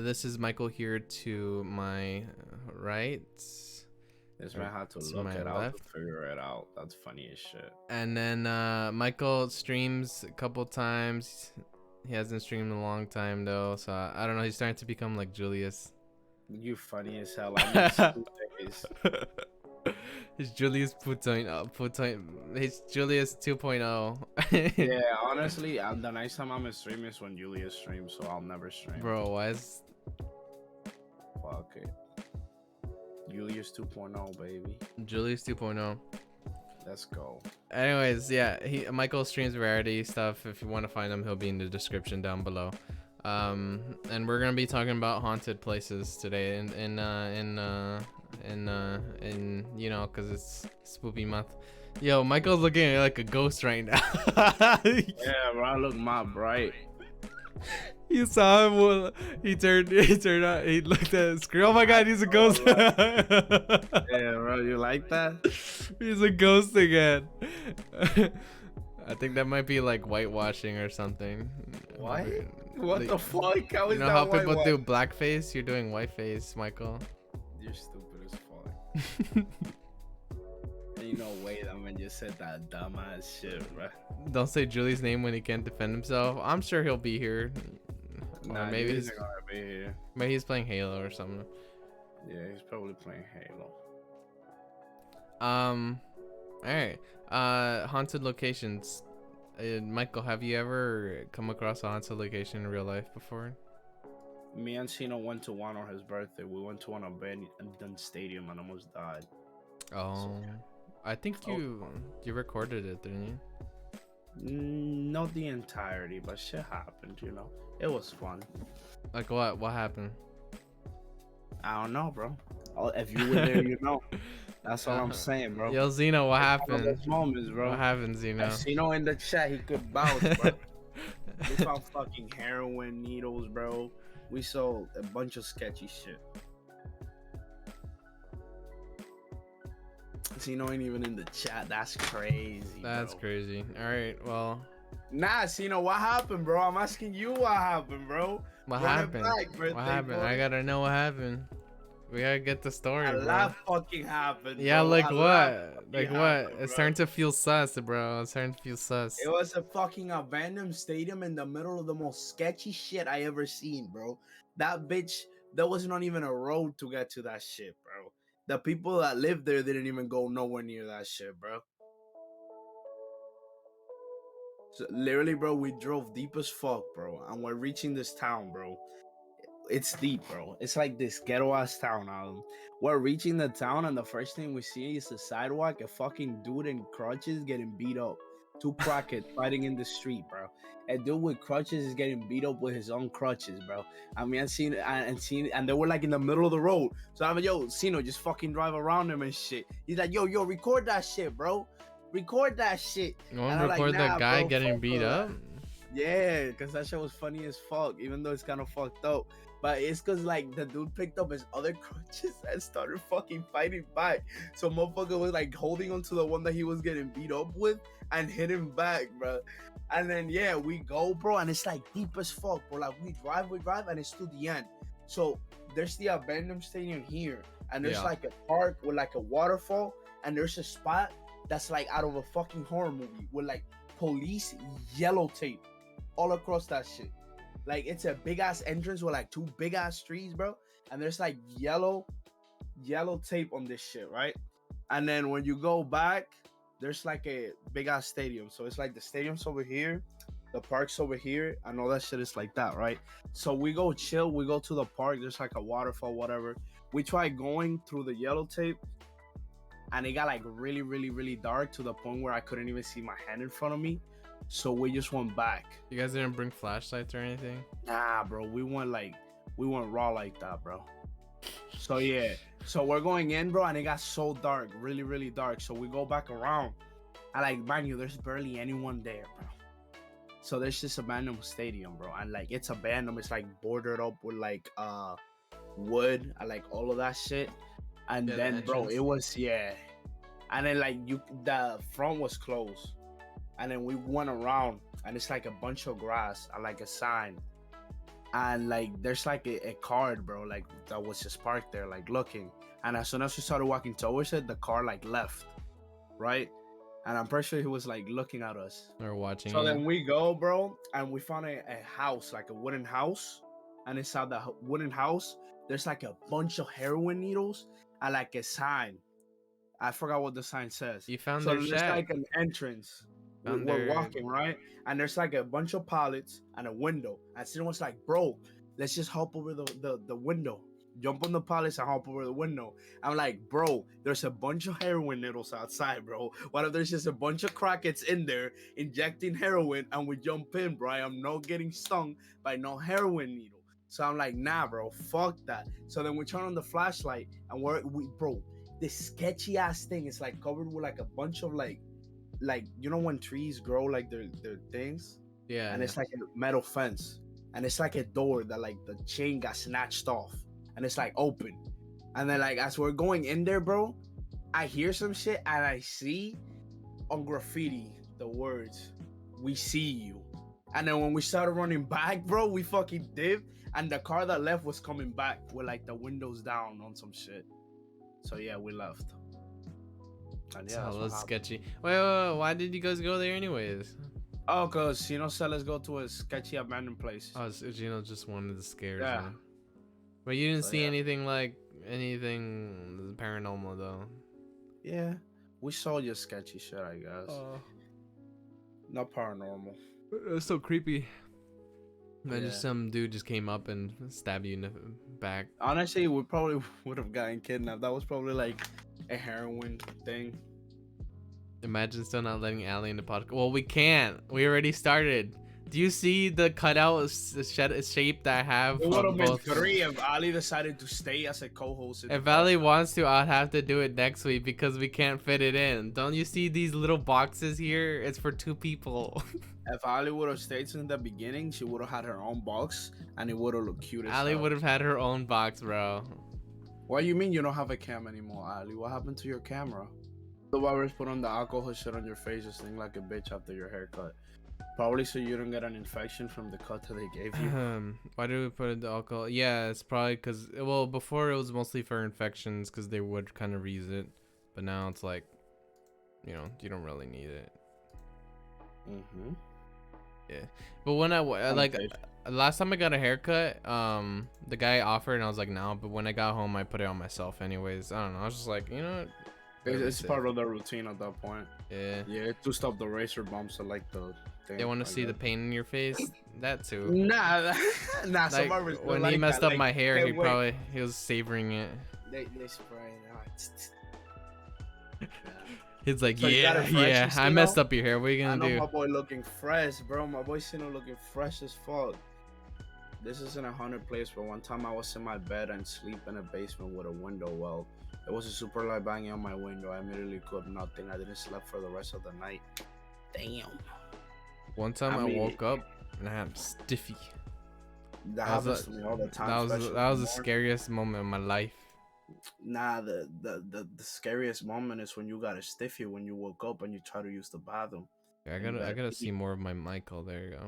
This is Michael here to my right. This man had to To look my it out left. to figure it out. That's funny as shit. And then Michael streams a couple times. He hasn't streamed in a long time though, so I don't know. He's starting to become like Julius. You funny as hell. I miss two days. He's Julius He's Julius 2.0. Yeah, honestly, the next time I'm a stream is when Julius streams, so I'll never stream. Bro, why is... Fuck it. Julius 2.0, baby. Julius 2.0. Let's go. Anyways, yeah, Michael streams rarity stuff. If you want to find him, he'll be in the description down below. And we're gonna be talking about haunted places today, in you know, cause it's spoopy month. Yo, Michael's looking like a ghost right now. Yeah, bro, I look my bright. You saw him. Well, he turned out. He looked at the screen. Oh my god, he's a ghost. Yeah, bro, you like that? He's a ghost again. I think that might be like whitewashing or something. What? What the fuck? How is you know that how people white? do blackface? You're doing whiteface, Michael. You're stupid as fuck. Ain't no way that man just said that dumbass shit, bro. Don't say Julie's name when he can't defend himself. I'm sure he'll be here. Nah, Or maybe he's he's gonna be here. maybe he's playing Halo or something. Yeah, he's probably playing Halo. Alright. Haunted locations. Michael, have you ever come across a haunted location in real life before? Me and Cino went to one on his birthday. We went to one abandoned stadium and almost died. Oh, I think you recorded it, didn't you? Not the entirety, but shit happened, you know. It was fun. Like what? What happened? I don't know, bro. If you were there, you know. That's all I'm saying, bro. Yo, Zeno, what One of happened? those moments, bro. What happened, Zeno? Cino in the chat, he could bounce, bro. We found fucking heroin needles, bro. We saw a bunch of sketchy shit. Cino ain't even in the chat. That's crazy. That's bro. crazy. All right, well, Nah, Cino, what happened, bro? I'm asking you what happened, bro. what Run it happened? back, birthday What happened? boy. I gotta know what happened. We gotta get the story, A bro. lot fucking happened. Yeah, bro. like A lot what? fucking Like what? happened, It's bro. starting to feel sus, bro. It's starting to feel sus. It was a fucking abandoned stadium in the middle of the most sketchy shit I ever seen, bro. That bitch, there was not even a road to get to that shit, bro. The people that lived there didn't even go nowhere near that shit, bro. So literally, bro, we drove deep as fuck, bro, and we're reaching this town, bro. It's deep, bro. It's like this ghetto ass town. We're reaching the town, and the first thing we see is the sidewalk. A fucking dude in crutches getting beat up. Two crackheads fighting in the street, bro. A dude with crutches is getting beat up with his own crutches, bro. I mean, and they were like in the middle of the road. So I'm like, yo, Cino, just fucking drive around them and shit. He's like, yo, record that shit, bro. Record that shit. You want And to I'm like, record that nah, guy bro, getting fuck beat that. up? Yeah, because that shit was funny as fuck, even though it's kind of fucked up. But it's because, like, the dude picked up his other crutches and started fucking fighting back. So motherfucker was, like, holding onto the one that he was getting beat up with and hit him back, bro. And then, yeah, we go, bro, and it's, like, deep as fuck, bro. Like, we drive, and it's to the end. So there's the abandoned stadium here, and there's, Yeah. like, a park with, like, a waterfall, and there's a spot that's, like, out of a fucking horror movie with, like, police yellow tape all across that shit. Like, it's a big ass entrance with like two big ass trees, bro. And there's like yellow tape on this shit, right? And then when you go back, there's like a big ass stadium. So it's like the stadium's over here, the park's over here, and all that shit is like that, right? So we go chill, we go to the park, there's like a waterfall, whatever. We try going through the yellow tape, and it got like really, really, really dark to the point where I couldn't even see my hand in front of me. So we just went back. You guys didn't bring flashlights or anything? Nah, bro, we went raw like that, bro. So yeah, so we're going in, bro, and it got so dark, really, really dark. So we go back around, and like, mind you, there's barely anyone there, bro. So there's this abandoned stadium, bro, and like it's abandoned. It's like bordered up with like wood and like all of that shit. And Yeah, the then, bro, entrance. it was and then like the front was closed. And then we went around, and it's like a bunch of grass and like a sign. and like there's like a card, bro, like that was just parked there, like looking. And as soon as we started walking towards it, the car like left, right? And I'm pretty sure he was like looking at us. Or watching So you. then we go, bro, and we found a house, like a wooden house. And inside the wooden house, there's like a bunch of heroin needles and like a sign. I forgot what the sign says. You found So their there's shack. like an entrance. Found We're their- walking, right? And there's like a bunch of pallets and a window. And someone's like, bro, let's just hop over the window. Jump on the pallets and hop over the window. I'm like, bro, there's a bunch of heroin needles outside, bro. What if there's just a bunch of crackheads in there injecting heroin and we jump in, bro? I'm not getting stung by no heroin needle. So I'm like, nah, bro, fuck that. So then we turn on the flashlight and bro, this sketchy ass thing is like covered with like a bunch of like you know when trees grow like their things, Yeah. and it's like a metal fence, and it's like a door that like the chain got snatched off, and it's like open, and then like as we're going in there, bro, I hear some shit and I see on graffiti the words, "We see you." And then when we started running back, bro, we fucking dipped, and the car that left was coming back with like the windows down on some shit. So yeah, we left. And yeah, that was sketchy. Wait, why did you guys go there anyways? oh, cause said let's go to a sketchy abandoned place. Oh, Gino just wanted to scare Yeah. you. But you didn't So, see yeah. anything paranormal though. Yeah, we saw your sketchy shit, I guess. Not paranormal. It's so creepy. Imagine Yeah. some dude just came up and stabbed you in the back. Honestly, we probably would have gotten kidnapped. That was probably like a heroin thing. Imagine still not letting Allie in the podcast. Well, we can't. We already started. Do you see the cutout shape that I have? It would on have been both? 3 if Ali decided to stay as a co-host. If Ali wants to, I'll have to do it next week because we can't fit it in. Don't you see these little boxes here? It's for 2 people. If Ali would have stayed since the beginning, she would have had her own box, and it would have looked cute as Ali hell. would have had her own box, bro. What do you mean you don't have a cam anymore, Ali? What happened to your camera? The virus put on the alcohol shit on your face, just sting like a bitch after your haircut. Probably so you don't get an infection from the cut that they gave you. Why do we put in the alcohol? Yeah, it's probably because, well, before it was mostly for infections because they would kind of reuse it. But now it's like, you know, you don't really need it. Mm-hmm. Yeah. But when like, last time I got a haircut, the guy offered and I was like, no. But when I got home, I put it on myself anyways. I don't know. I was just like, you know what? It's part of the routine at that point. Yeah. Yeah, to stop the razor bumps and like the thing. They want to see the pain in your face. That too. Nah, Like, some barbers when like he messed that, up like, my hair, hey, he wait. he was savoring it. They spray it out. He's like, So you got yeah, it fresh, yeah, I Sino? messed up your hair. What are you I gonna know do? my boy looking fresh, bro. My boy Sino looking fresh as fuck. This isn't 100 place, but one time I was in my bed and sleep in a basement with a window well. There was a super light banging on my window. I immediately could nothing. I didn't sleep for the rest of the night. Damn. One time I mean, woke up and I had a stiffy. That happens to me all the time. That was especially the in the scariest moment of my life. Nah, the scariest moment is when you got a stiffy when you woke up and you try to use the bathroom. I gotta see more of my Michael. There you go.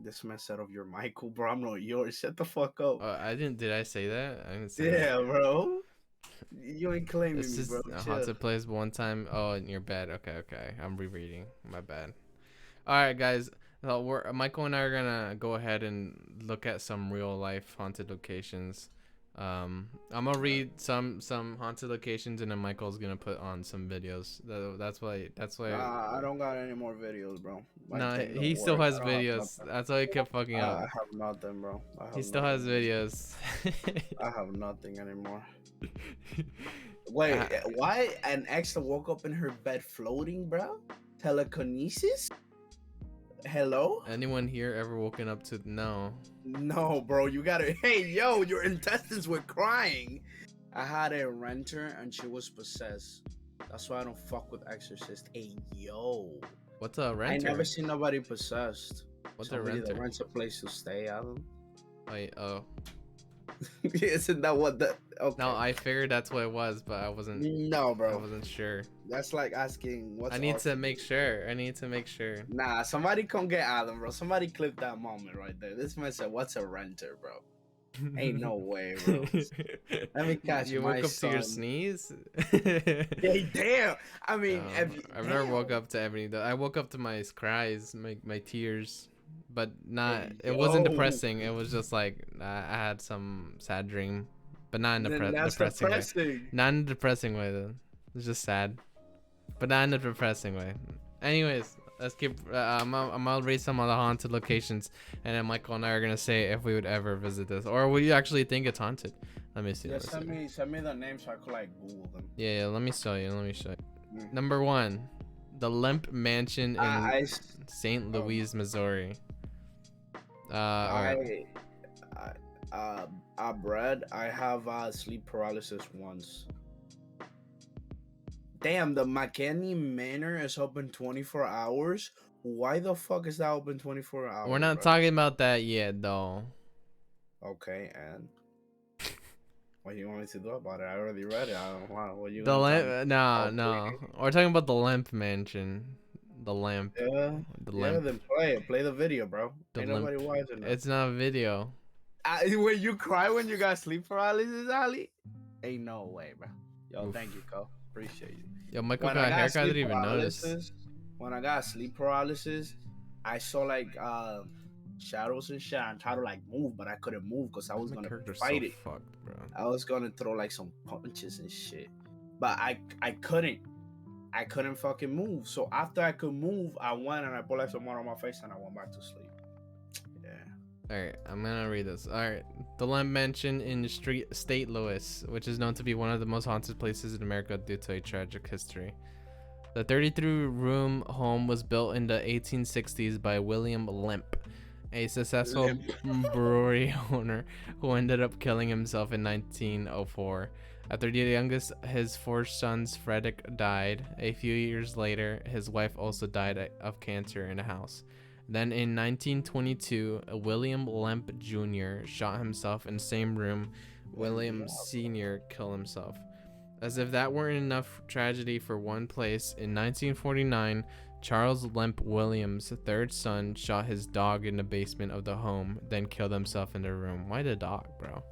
This man said of your Michael, bro. I'm not yours. Shut the fuck up. I didn't. Did I say that? I didn't say Yeah, that. bro. You ain't claiming It's me, just bro. a Chill. haunted place. One time. Oh, in your bed. Okay. I'm rereading. My bad. All right, guys. Michael and I are gonna go ahead and look at some real life haunted locations. I'm gonna read some haunted locations, and then Michael's gonna put on some videos. That's why. I don't got any more videos, bro. My No, thing don't he still work. has I don't have videos. nothing. That's why he kept fucking up. I have nothing, bro. He still has nothing. videos. I have nothing anymore. Wait, why an ex that woke up in her bed floating, bro? Telekinesis? Hello? Anyone here ever woken up to no? No, bro, you gotta. Hey, yo, your intestines were crying. I had a renter and she was possessed. That's why I don't fuck with exorcists. Hey, yo. What's a renter? I never seen nobody possessed. What's a Somebody renter? that rents a place to stay, Alan. Oh. Isn't that what the? Okay. No, I figured that's what it was, but I wasn't. No, I bro. wasn't sure. That's like asking what's. I need to make sure. I need to make sure. Nah, somebody come get Adam, bro. Somebody clip that moment right there. This man said, "What's a renter, bro?" Ain't no way, bro. Let me catch You my woke up son. to your sneeze? Hey, damn. I mean, I've never woke up to any. I woke up to my cries, my tears, but not. Hey, It wasn't yo. depressing. It was just like I had some sad dream, but not in a Then that's depressing way. depressing. Not in a depressing way though. It's just sad, but not in a depressing way. Anyways, let's keep. I'm gonna read some of the haunted locations, and then Michael and I are gonna say if we would ever visit this, or we actually think it's haunted. Let me see. Yeah, let me see. send me the name so I could like Google them. Yeah, let me show you. Let me show you. Mm. Number 1, the Limp Mansion in St. oh. Louis, Missouri. Brad, I have sleep paralysis once. Damn, the McKinney Manor is open 24 hours. Why the fuck is that open 24 hours? We're not bro? talking about that yet, though. Okay, and what do you want me to do about it? I already read it. I don't want. What you? The Limp? Oh, No. We're talking about the Limp Mansion. The Limp. Yeah. The Yeah, Limp. then play it. Play the video, bro. The Ain't Limp. nobody watching that. It's not a video. When you cry when you got sleep paralysis, Ali? Ain't no way, bro. Yo, Oof. Thank you, Co. Appreciate you. Yo, Michael When got I a got haircut. I sleep didn't even notice. When I got sleep paralysis, I saw like shadows and shit. I tried to like move, but I couldn't move because I was My gonna character's fight so it. fucked, bro. I was gonna throw like some punches and shit, but I couldn't. I couldn't fucking move. So after I could move, I went and I put like some water on my face and I went back to sleep. Yeah. Alright, I'm gonna read this. Alright. The Limp Mansion in State Louis, which is known to be one of the most haunted places in America due to a tragic history. The 33-room home was built in the 1860s by William Limp, a successful brewery owner who ended up killing himself in 1904. After the youngest, his 4 sons, Frederick, died. A few years later, his wife also died of cancer in a house. Then in 1922, William Limp Jr. shot himself in the same room. William Sr. killed himself. As if that weren't enough tragedy for one place, in 1949, Charles Limp Williams' 3rd son shot his dog in the basement of the home, then killed himself in the room. Why the dog, bro?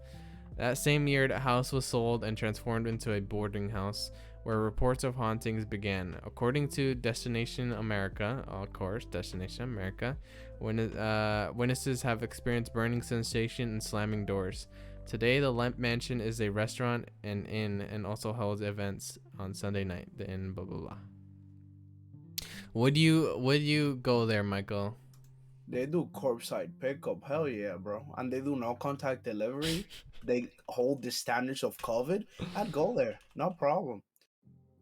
That same year, the house was sold and transformed into a boarding house, where reports of hauntings began. According to Destination America, of course, Destination America, witnesses have experienced burning sensation and slamming doors. Today, the Limp Mansion is a restaurant and inn, and also holds events on Sunday night. The inn, blah blah blah. Would you go there, Michael? They do curbside pickup, hell yeah, bro. And they do no contact delivery. They hold the standards of COVID. I'd go there, no problem.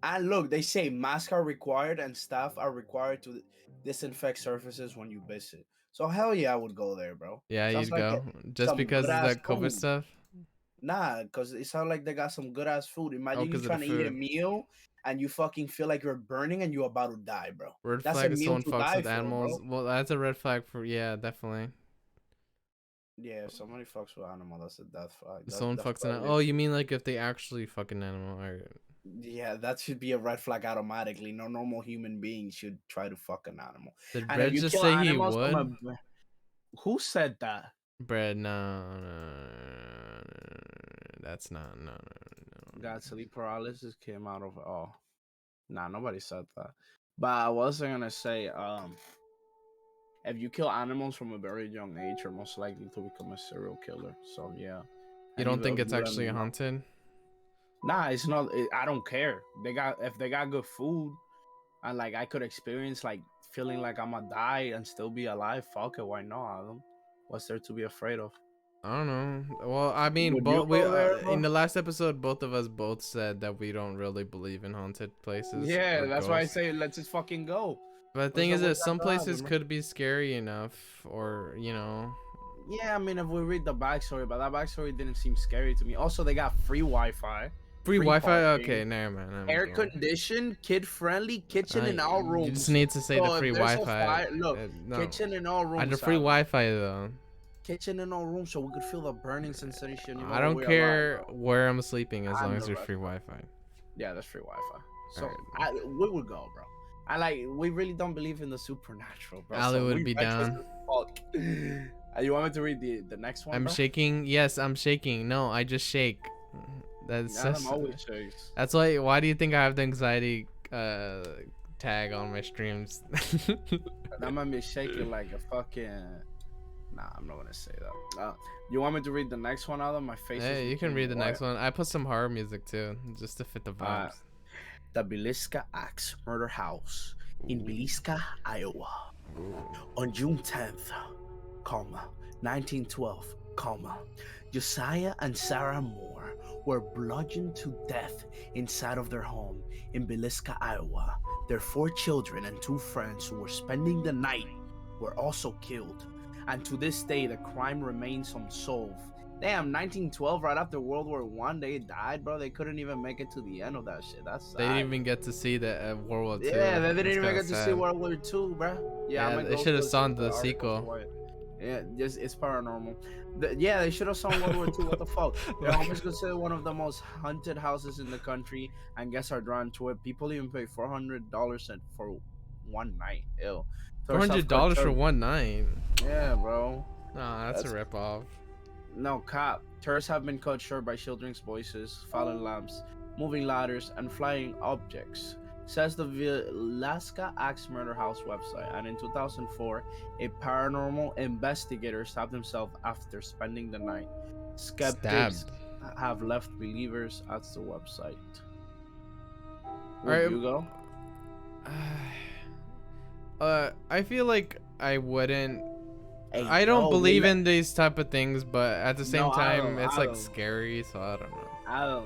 And look, they say masks are required and staff are required to disinfect surfaces when you visit. So hell yeah, I would go there, bro. Yeah, Sounds you'd like go just because of that COVID food. stuff. Nah, because it sounds like they got some good ass food. Imagine you 'cause of the trying to eat a food. meal and you fucking feel like you're burning and you're about to die, bro. Red That's flag a if meal someone to fucks die with for, animals. bro. Well, that's a red flag for, yeah, definitely. Yeah, if somebody fucks with animal, that's a death flag. If someone fucks an animal. Oh, you mean like if they actually fuck an animal? Or... Yeah, that should be a red flag automatically. No normal human being should try to fuck an animal. Did And Brad just say he would? Who said that? Brad, no. That's not, no. Got sleep paralysis came out of nah, nobody said that. But I was gonna say, if you kill animals from a very young age, you're most likely to become a serial killer. So yeah. You don't think it's actually haunted? Nah, it's not. I don't care. If they got good food, and like I could experience like feeling like I'm gonna die and still be alive. Fuck it, why not? Adam? What's there to be afraid of? I don't know. Well, I mean, in the last episode, both of us both said that we don't really believe in haunted places. Yeah, that's why I say let's just fucking go. But the thing is that some places could be scary enough, or you know. Yeah, I mean, if we read the backstory, but that backstory didn't seem scary to me. Also, they got free Wi-Fi. Free Wi-Fi? Parking, okay, never mind. Air conditioned, kid-friendly, kitchen in all rooms. You just need to say the free Wi-Fi. Look, no. Kitchen in all rooms. And the free Wi-Fi though. kitchen in our room so we could feel the burning sensation. You know, I that don't we're alive, care bro. where I'm sleeping as long I'm as the there's rest. free Wi-Fi. Yeah, that's free Wi-Fi. So Alright. we would go, bro. I like. We really don't believe in the supernatural, bro. Ali So would we be reckless down. as fuck. You want me to read the next one, I'm bro? shaking. Yes, I'm shaking. No, I just shake. That's Adam just, always shakes. that's why. Why do you think I have the anxiety tag on my streams? That might be shaking like a fucking. Nah, I'm not gonna say that. You want me to read the next one, Adam? My face is Hey, you can becoming read the white. next one. I put some horror music too, just to fit the vibes. The Beliska Axe Murder House in Beliska, Iowa. On June 10th, 1912, Josiah and Sarah Moore were bludgeoned to death inside of their home in Beliska, Iowa. Their 4 children and 2 friends who were spending the night were also killed. And to this day, the crime remains unsolved. Damn, 1912, right after World War One, they died, bro. They couldn't even make it to the end of that shit. That's sad. They didn't even get to see the World War II. Yeah, they didn't That's even kinda get to see sad. World War Two, bro. Yeah, they should have saw the articles sequel. for it. Yeah, just it's paranormal. Yeah, they should have saw World War Two. What the fuck? Their home is considered one of the most haunted houses in the country, and guests are drawn to it. People even pay $400 for one night. Ew. $400 for one night. Yeah, bro. Nah, that's a ripoff. No cap. Tourists have been cut short by children's voices, fallen lamps, moving ladders, and flying objects, says the Beliska Axe Murder House website. And in 2004, a paranormal investigator stabbed himself after spending the night. Skeptics have left believers at the website. Would you go? I feel like I wouldn't. Hey, I don't believe in these type of things, but at the same time, it's like don't. scary, so I don't know.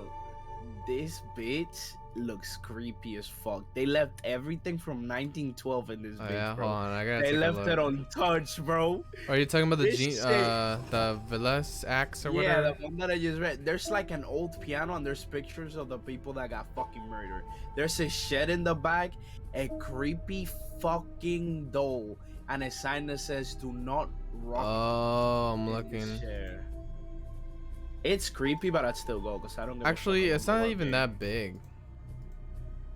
This bitch looks creepy as fuck. They left everything from 1912 in this bitch, Yeah, bro. hold on, I gotta They take a left look. it untouched, bro. Are you talking about the This the Villas axe or whatever? Yeah, the one that I just read. There's like an old piano and there's pictures of the people that got fucking murdered. There's a shed in the back, a creepy fucking doll, and a sign that says "Do not rock." Oh, I'm looking. Chair. It's creepy, but I'd still go because I don't. Actually, it's not even that big.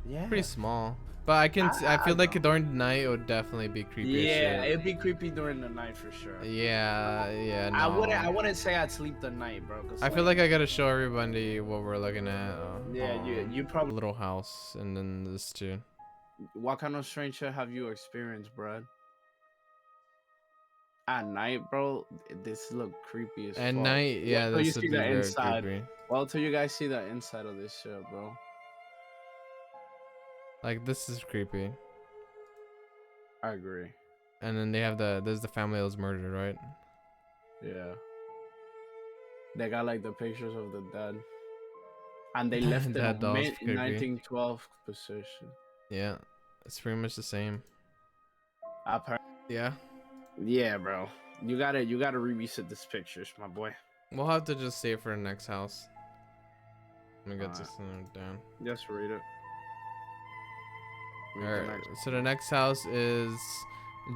Yeah, pretty small. But I feel like during the night it would definitely be creepy. Yeah, it'd be creepy during the night for sure. Yeah, no. I wouldn't say I'd sleep the night, bro. I feel like I gotta show everybody what we're looking at. Yeah, you probably little house and then this too. What kind of strange shit have you experienced, bro? At night, bro, this look creepy as fuck. At night, yeah, this would be very creepy. Well, till you guys see the inside of this shit, bro. Like, this is creepy. I agree. And then they have there's the family that was murdered, right? Yeah. They got like the pictures of the dead. And they left it in 1912 position. Yeah, it's pretty much the same. Yeah. Yeah, bro. You gotta revisit these pictures, my boy. We'll have to just save for the next house. Let me get this down. Just read it. Alright, so the next house is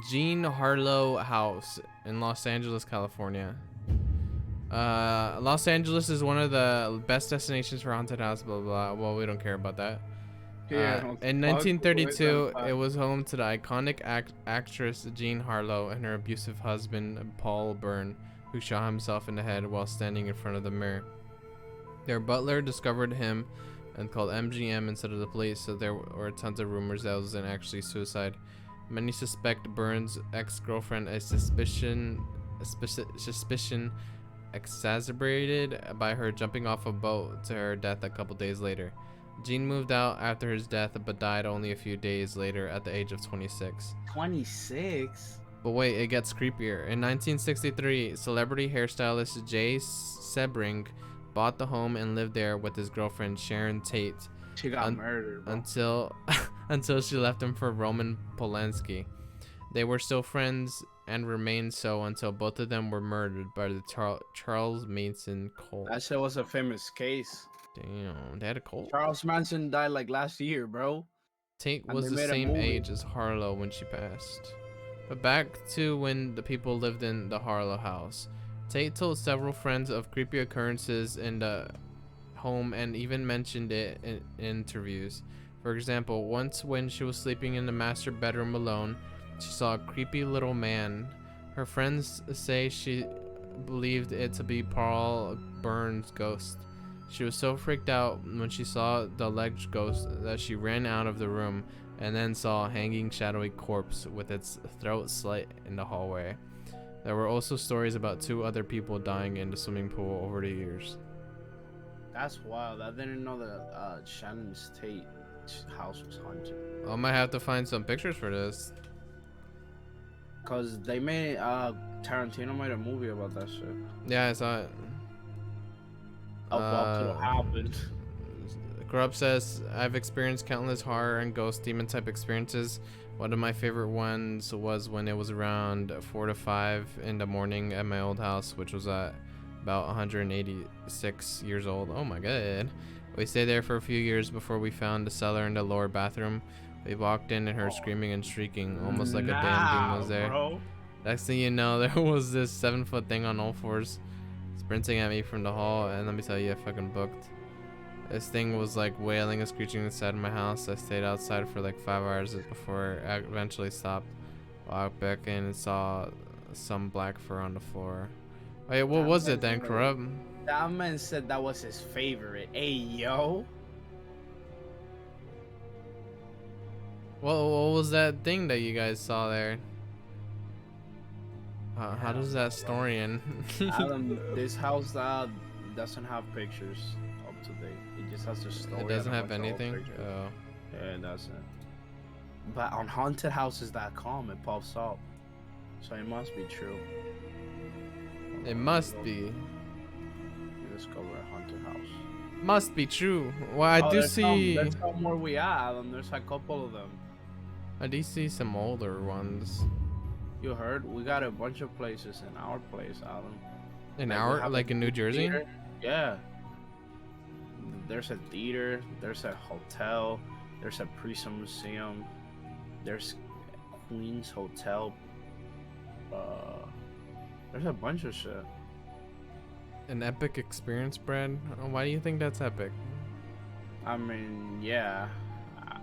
Jean Harlow House in Los Angeles, California. Los Angeles is one of the best destinations for haunted house, blah, blah, blah. Well, we don't care about that. In 1932, it was home to the iconic actress Jean Harlow and her abusive husband, Paul Byrne, who shot himself in the head while standing in front of the mirror. Their butler discovered him and called MGM instead of the police, so there were tons of rumors that it wasn't actually suicide. Many suspect Byrne's ex-girlfriend, a suspicion exacerbated by her jumping off a boat to her death a couple days later. Jean moved out after his death but died only a few days later at the age of 26. 26? But wait, it gets creepier. In 1963, celebrity hairstylist Jay Sebring bought the home and lived there with his girlfriend Sharon Tate. She got murdered, bro. until she left him for Roman Polanski. They were still friends and remained so until both of them were murdered by the Charles Manson cult. That shit was a famous case. Damn, they had a cult? Charles Manson died like last year, bro. Tate was the same age as Harlow when she passed. But back to when the people lived in the Harlow house. Tate told several friends of creepy occurrences in the home and even mentioned it in interviews. For example, once when she was sleeping in the master bedroom alone, she saw a creepy little man. Her friends say she believed it to be Paul Burns' ghost. She was so freaked out when she saw the alleged ghost that she ran out of the room and then saw a hanging shadowy corpse with its throat slit in the hallway. There were also stories about 2 other people dying in the swimming pool over the years. That's wild. I didn't know that Shannon Tate house was haunted. I might have to find some pictures for this. Cause they made Tarantino made a movie about that shit. Yeah, I saw it. Of what could have happened. Grub says, I've experienced countless horror and ghost demon type experiences. One of my favorite ones was when it was around 4 to 5 in the morning at my old house, which was at about 186 years old. Oh my god. We stayed there for a few years before we found the cellar in the lower bathroom. We walked in and heard screaming and shrieking, almost like a damn demon was there. Bro. Next thing you know, there was this 7-foot thing on all fours sprinting at me from the hall, and let me tell you, I fucking booked. This thing was like wailing and screeching inside of my house. I stayed outside for like 5 hours before it eventually stopped. Walked back in and saw some black fur on the floor. Wait, what was it then, Corrupt? That man said that was his favorite. Hey, yo. What was that thing that you guys saw there? How does that story end? Adam, this house doesn't have pictures up to date. It just has a story. It doesn't and a have bunch of old anything? pictures. Oh. Yeah, it doesn't. But on hauntedhouses.com, it pops up. So it must be true. It must be. You discover a haunted house. Must be true. Well, I do see. There's some where we are, Adam. There's a couple of them. I do see some older ones. You heard? We got a bunch of places in our place, Adam. In Like, we our, have like a in New Jersey? theater. Yeah. There's a theater. There's a hotel. There's a prison museum. There's Queens Hotel. There's a bunch of shit. An epic experience, Brad? Why do you think that's epic? I mean, yeah.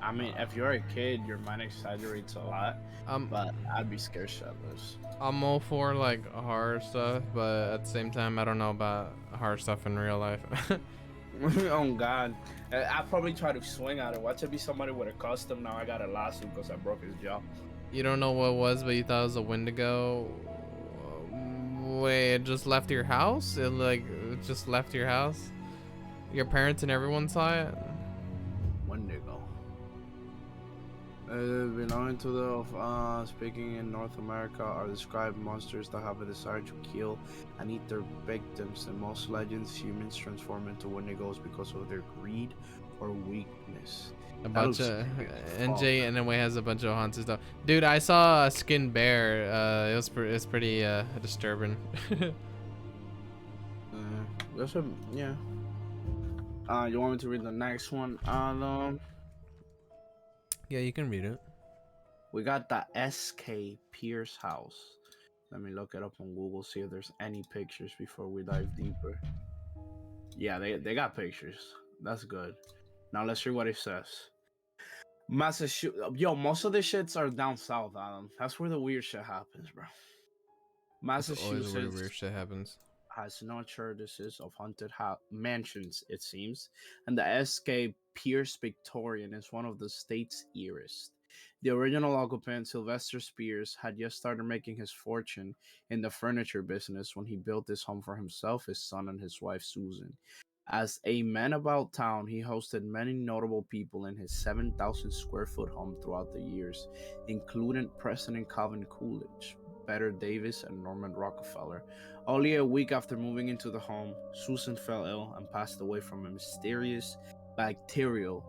I mean, if you're a kid, your mind exaggerates a lot. But I'd be scared shitless. I'm all for like horror stuff, but at the same time, I don't know about horror stuff in real life. Oh God, I probably try to swing at it. Watch it be somebody with a custom. Now I got a lawsuit because I broke his jaw. You don't know what it was, but you thought it was a Wendigo. Wait, it just left your house? It just left your house? Your parents and everyone saw it? Wendigo. Belonging to the speaking in North America are described monsters that have a desire to kill and eat their victims. In most legends, humans transform into Wendigos because of their greed or weakness. A bunch of NJ anyway has a bunch of haunted stuff. Dude, I saw a skinned bear. It's pretty disturbing. That's a yeah. You want me to read the next one? Yeah, you can read it. We got the SK Pierce house. Let me look it up on Google, see if there's any pictures before we dive deeper. Yeah, they got pictures. That's good. Now let's read what it says. Massachusetts. Yo, most of the shits are down south, Adam. That's where the weird shit happens, bro. Massachusetts always where weird shit happens. has no churches of haunted mansions, it seems, and the SK Pierce Victorian is one of the state's eerest. The original occupant, Sylvester Spears, had just started making his fortune in the furniture business when he built this home for himself, his son, and his wife, Susan. As a man about town, he hosted many notable people in his 7,000 square foot home throughout the years, including President Calvin Coolidge, Better Davis, and Norman Rockefeller. Only a week after moving into the home, Susan fell ill and passed away from a mysterious bacterial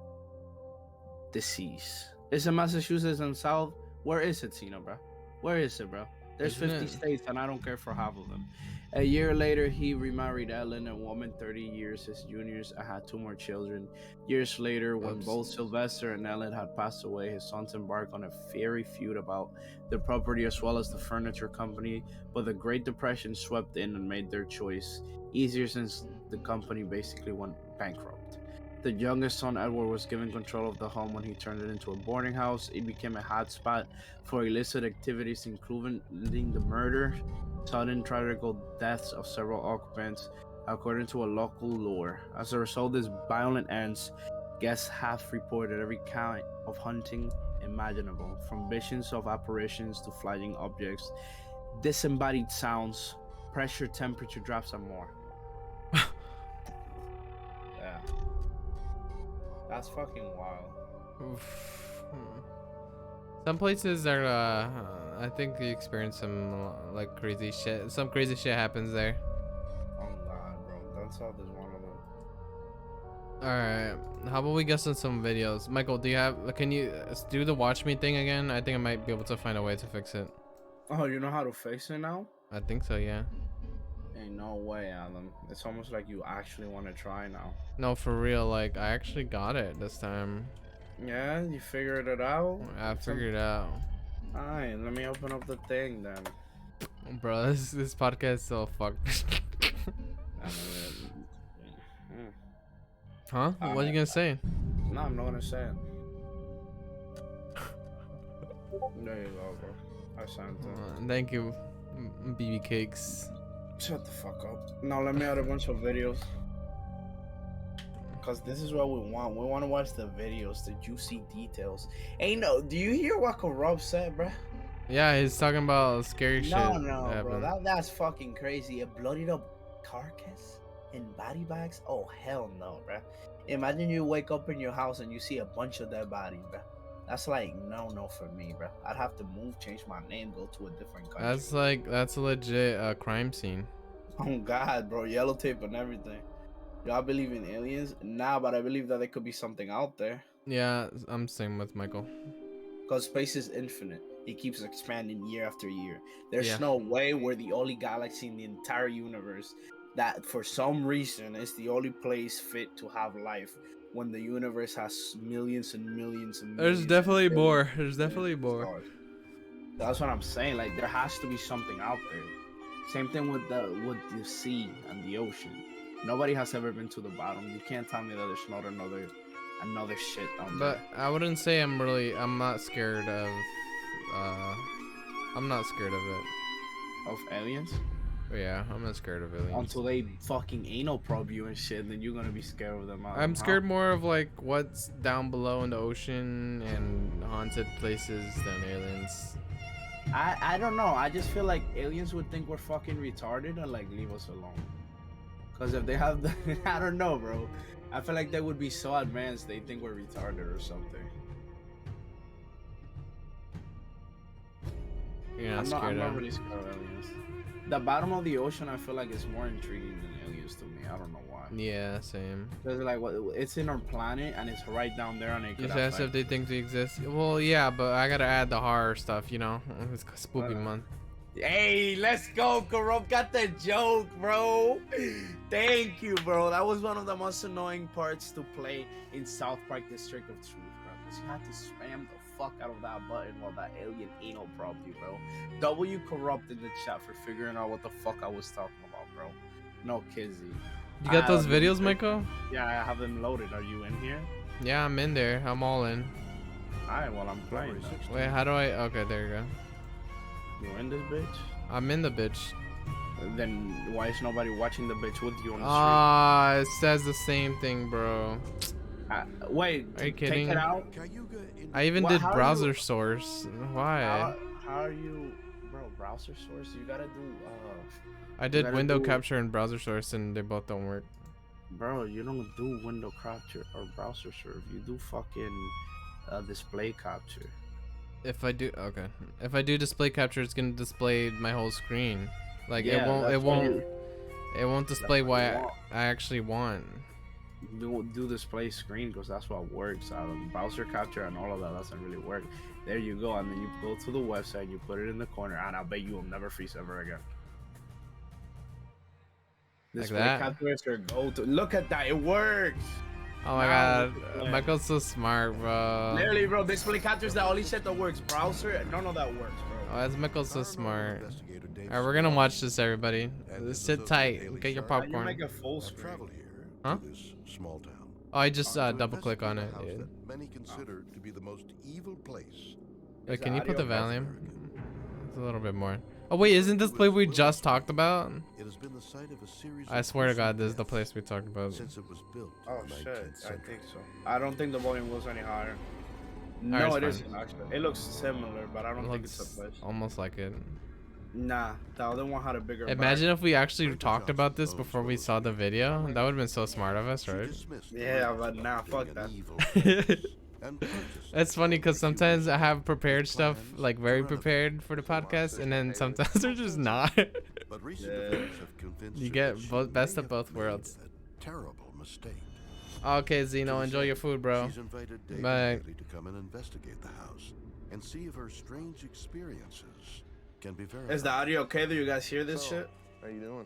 disease. Is it Massachusetts and South? Where is it, Tina, bro? Where is it, bro? There's Isn't 50 it? states, and I don't care for half of them. A year later, he remarried Ellen, a woman 30 years his juniors, and had 2 more children. Years later, when Oops. both Sylvester and Ellen had passed away, his sons embarked on a fiery feud about the property as well as the furniture company. But the Great Depression swept in and made their choice easier since the company basically went bankrupt. The youngest son, Edward, was given control of the home when he turned it into a boarding house. It became a hotspot for illicit activities, including the murder, sudden tragical deaths of several occupants, according to a local lore. As a result of these violent ends, guests have reported every kind of hunting imaginable, from visions of apparitions to flying objects, disembodied sounds, pressure, temperature drops, and more. Yeah. That's fucking wild. Oof. Some places are, I think you experience some like crazy shit. Some crazy shit happens there. Oh god, bro. That's all there's one of them. All right. How about we guess on some videos? Michael, do you have? Can you do the watch me thing again? I think I might be able to find a way to fix it. Oh, you know how to fix it now? I think so. Yeah. Ain't no way, Adam. It's almost like you actually want to try now. No, for real. Like I actually got it this time. Yeah, you figured it out? I figured it out. Alright, let me open up the thing then. Bro, this podcast is so fucked. Huh? What are you gonna say? No, I'm not gonna say it. There you go, bro. I sent it. Thank you, BB Cakes. Shut the fuck up. Now let me add a bunch of videos. Cause this is what we want. We want to watch the videos, the juicy details. Hey, no, do you hear what Corrupt said, bruh? Yeah, he's talking about scary shit. No, bro. That's fucking crazy. A bloodied up carcass in body bags? Oh, hell no, bruh. Imagine you wake up in your house and you see a bunch of dead bodies, bruh. That's like, no for me, bruh. I'd have to move, change my name, go to a different country. That's a legit crime scene. Oh, God, bro. Yellow tape and everything. Y'all believe in aliens? Nah, but I believe that there could be something out there. Yeah, I'm same with Michael. Because space is infinite. It keeps expanding year after year. There's no way we're the only galaxy in the entire universe that for some reason is the only place fit to have life when the universe has millions and millions and millions. There's definitely more. There's definitely more. Stars. That's what I'm saying. Like, there has to be something out there. Same thing with the sea and the ocean. Nobody has ever been to the bottom. You can't tell me that there's not another shit down there. But I wouldn't say I'm not scared of I'm not scared of it. Of aliens? Yeah, I'm not scared of aliens. Until they fucking anal probe you and shit, then you're gonna be scared of them. I'm scared more of like what's down below in the ocean and haunted places than aliens. I don't know. I just feel like aliens would think we're fucking retarded and like leave us alone. Cause if they have the, I don't know, bro. I feel like they would be so advanced they think we're retarded or something. You're not I'm scared not of really scared of aliens. The bottom of the ocean, I feel like is more intriguing than aliens to me. I don't know why. Yeah, same. Cause like it's in our planet and it's right down there and it could Just ask if they think they exist. Well, yeah, but I gotta add the horror stuff, you know. It's spooky month. Hey, let's go, Corrupt. Got the joke, bro. Thank you, bro. That was one of the most annoying parts to play in South Park District of Truth, bro. Because you had to spam the fuck out of that button while that alien anal probed you, bro. W Corrupt in the chat for figuring out what the fuck I was talking about, bro. No kizzy. You got those videos, Michael? Yeah, I have them loaded. Are you in here? Yeah, I'm in there. I'm all in. Alright, well, I'm playing. Wait, how do I? Okay, there you go. You in this bitch? I'm in the bitch. Then why is nobody watching the bitch with you on the stream? It says the same thing, bro. Wait, are you kidding? Take it out. I even did browser source. Why? How are you, bro? Browser source? You gotta do. I did window capture and browser source, and they both don't work. Bro, you don't do window capture or browser source. You do fucking display capture. If I do display capture, it's gonna display my whole screen. Like yeah, it won't display what I actually want. do display screen because that's what works. Browser capture and all of that doesn't really work. There you go, and then you go to the website, you put it in the corner, and I bet you will never freeze ever again. Like Display that? capture is your go-to. Look at that, it works. Oh my Now, god, Michael's so smart, bro. Literally, bro, display capture is the only shit that works. Browser, none of that works, bro. Oh, that's Michael's so smart. Alright, we're gonna watch this, everybody. Sit tight. Get your How you popcorn. make a full screen? Huh? Small town. Oh, I just double click on it, dude. Many consider to be the most evil place. Wait, can you put the volume? It's a little bit more. Oh wait, isn't this place we just talked about? It has been the site of a series I swear to God, this is the place we talked about. since it was built. Oh in the shit, 19th I century. think so. I don't think the volume goes any higher. Alright, No, it it's isn't actually. It looks similar, but I don't think it's a place. Almost like it. Nah, the other one had a bigger. Imagine if we actually talked about this before we saw the video. That would have been so smart of us, She right? dismissed Yeah, the but notion nah, of fuck being that. an evil place and purchased It's funny because sometimes I have prepared stuff, plans like to very renovate. prepared for the podcast, and then sometimes they're just not. But recent Yeah. events have convinced You her get that she both- best may of have both made worlds. a terrible mistake. Okay, Zeno, enjoy your food, bro. She's invited Dave Bye. and Haley to come and investigate the house and see if her strange experiences can be verified. Is the audio okay? Do you guys hear this shit? How you doing?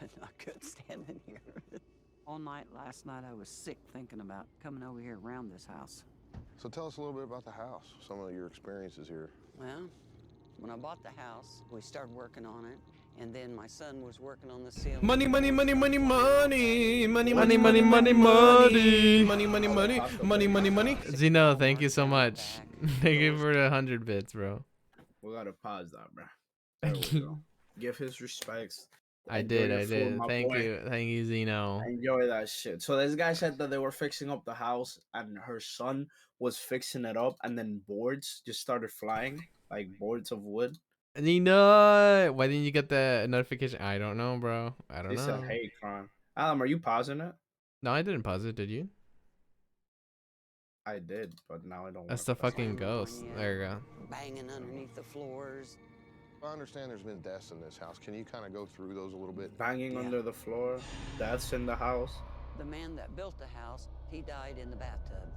I couldn't standing here. All night last night I was sick thinking about coming over here around this house. So tell us a little bit about the house, some of your experiences here. Well, when I bought the house, we started working on it, and then my son was working on the ceiling. Money, money, money, money, money, money, money, money, money, money, money, money, money, money, money. Zeno, thank you so much. Thank you for the 100 bits, bro. We gotta pause that, bro. There we go. Give his respects. I Enjoy did, your I food, did. my Thank boy. you, Zeno. Enjoy that shit. So this guy said that they were fixing up the house, and her son was fixing it up, and then boards just started flying, like boards of wood. Nino, why didn't you get the notification? I don't know, bro. I don't He know. said, "Hey, crime." Adam, are you pausing it? No, I didn't pause it. Did you? I did, but now I don't. That's wanna the pause it. fucking ghost. There you go. Banging underneath the floors. I understand there's been deaths in this house. Can you kind of go through those a little bit? Banging Yeah. under the floor. That's in the house. The man that built the house, he died in the bathtub.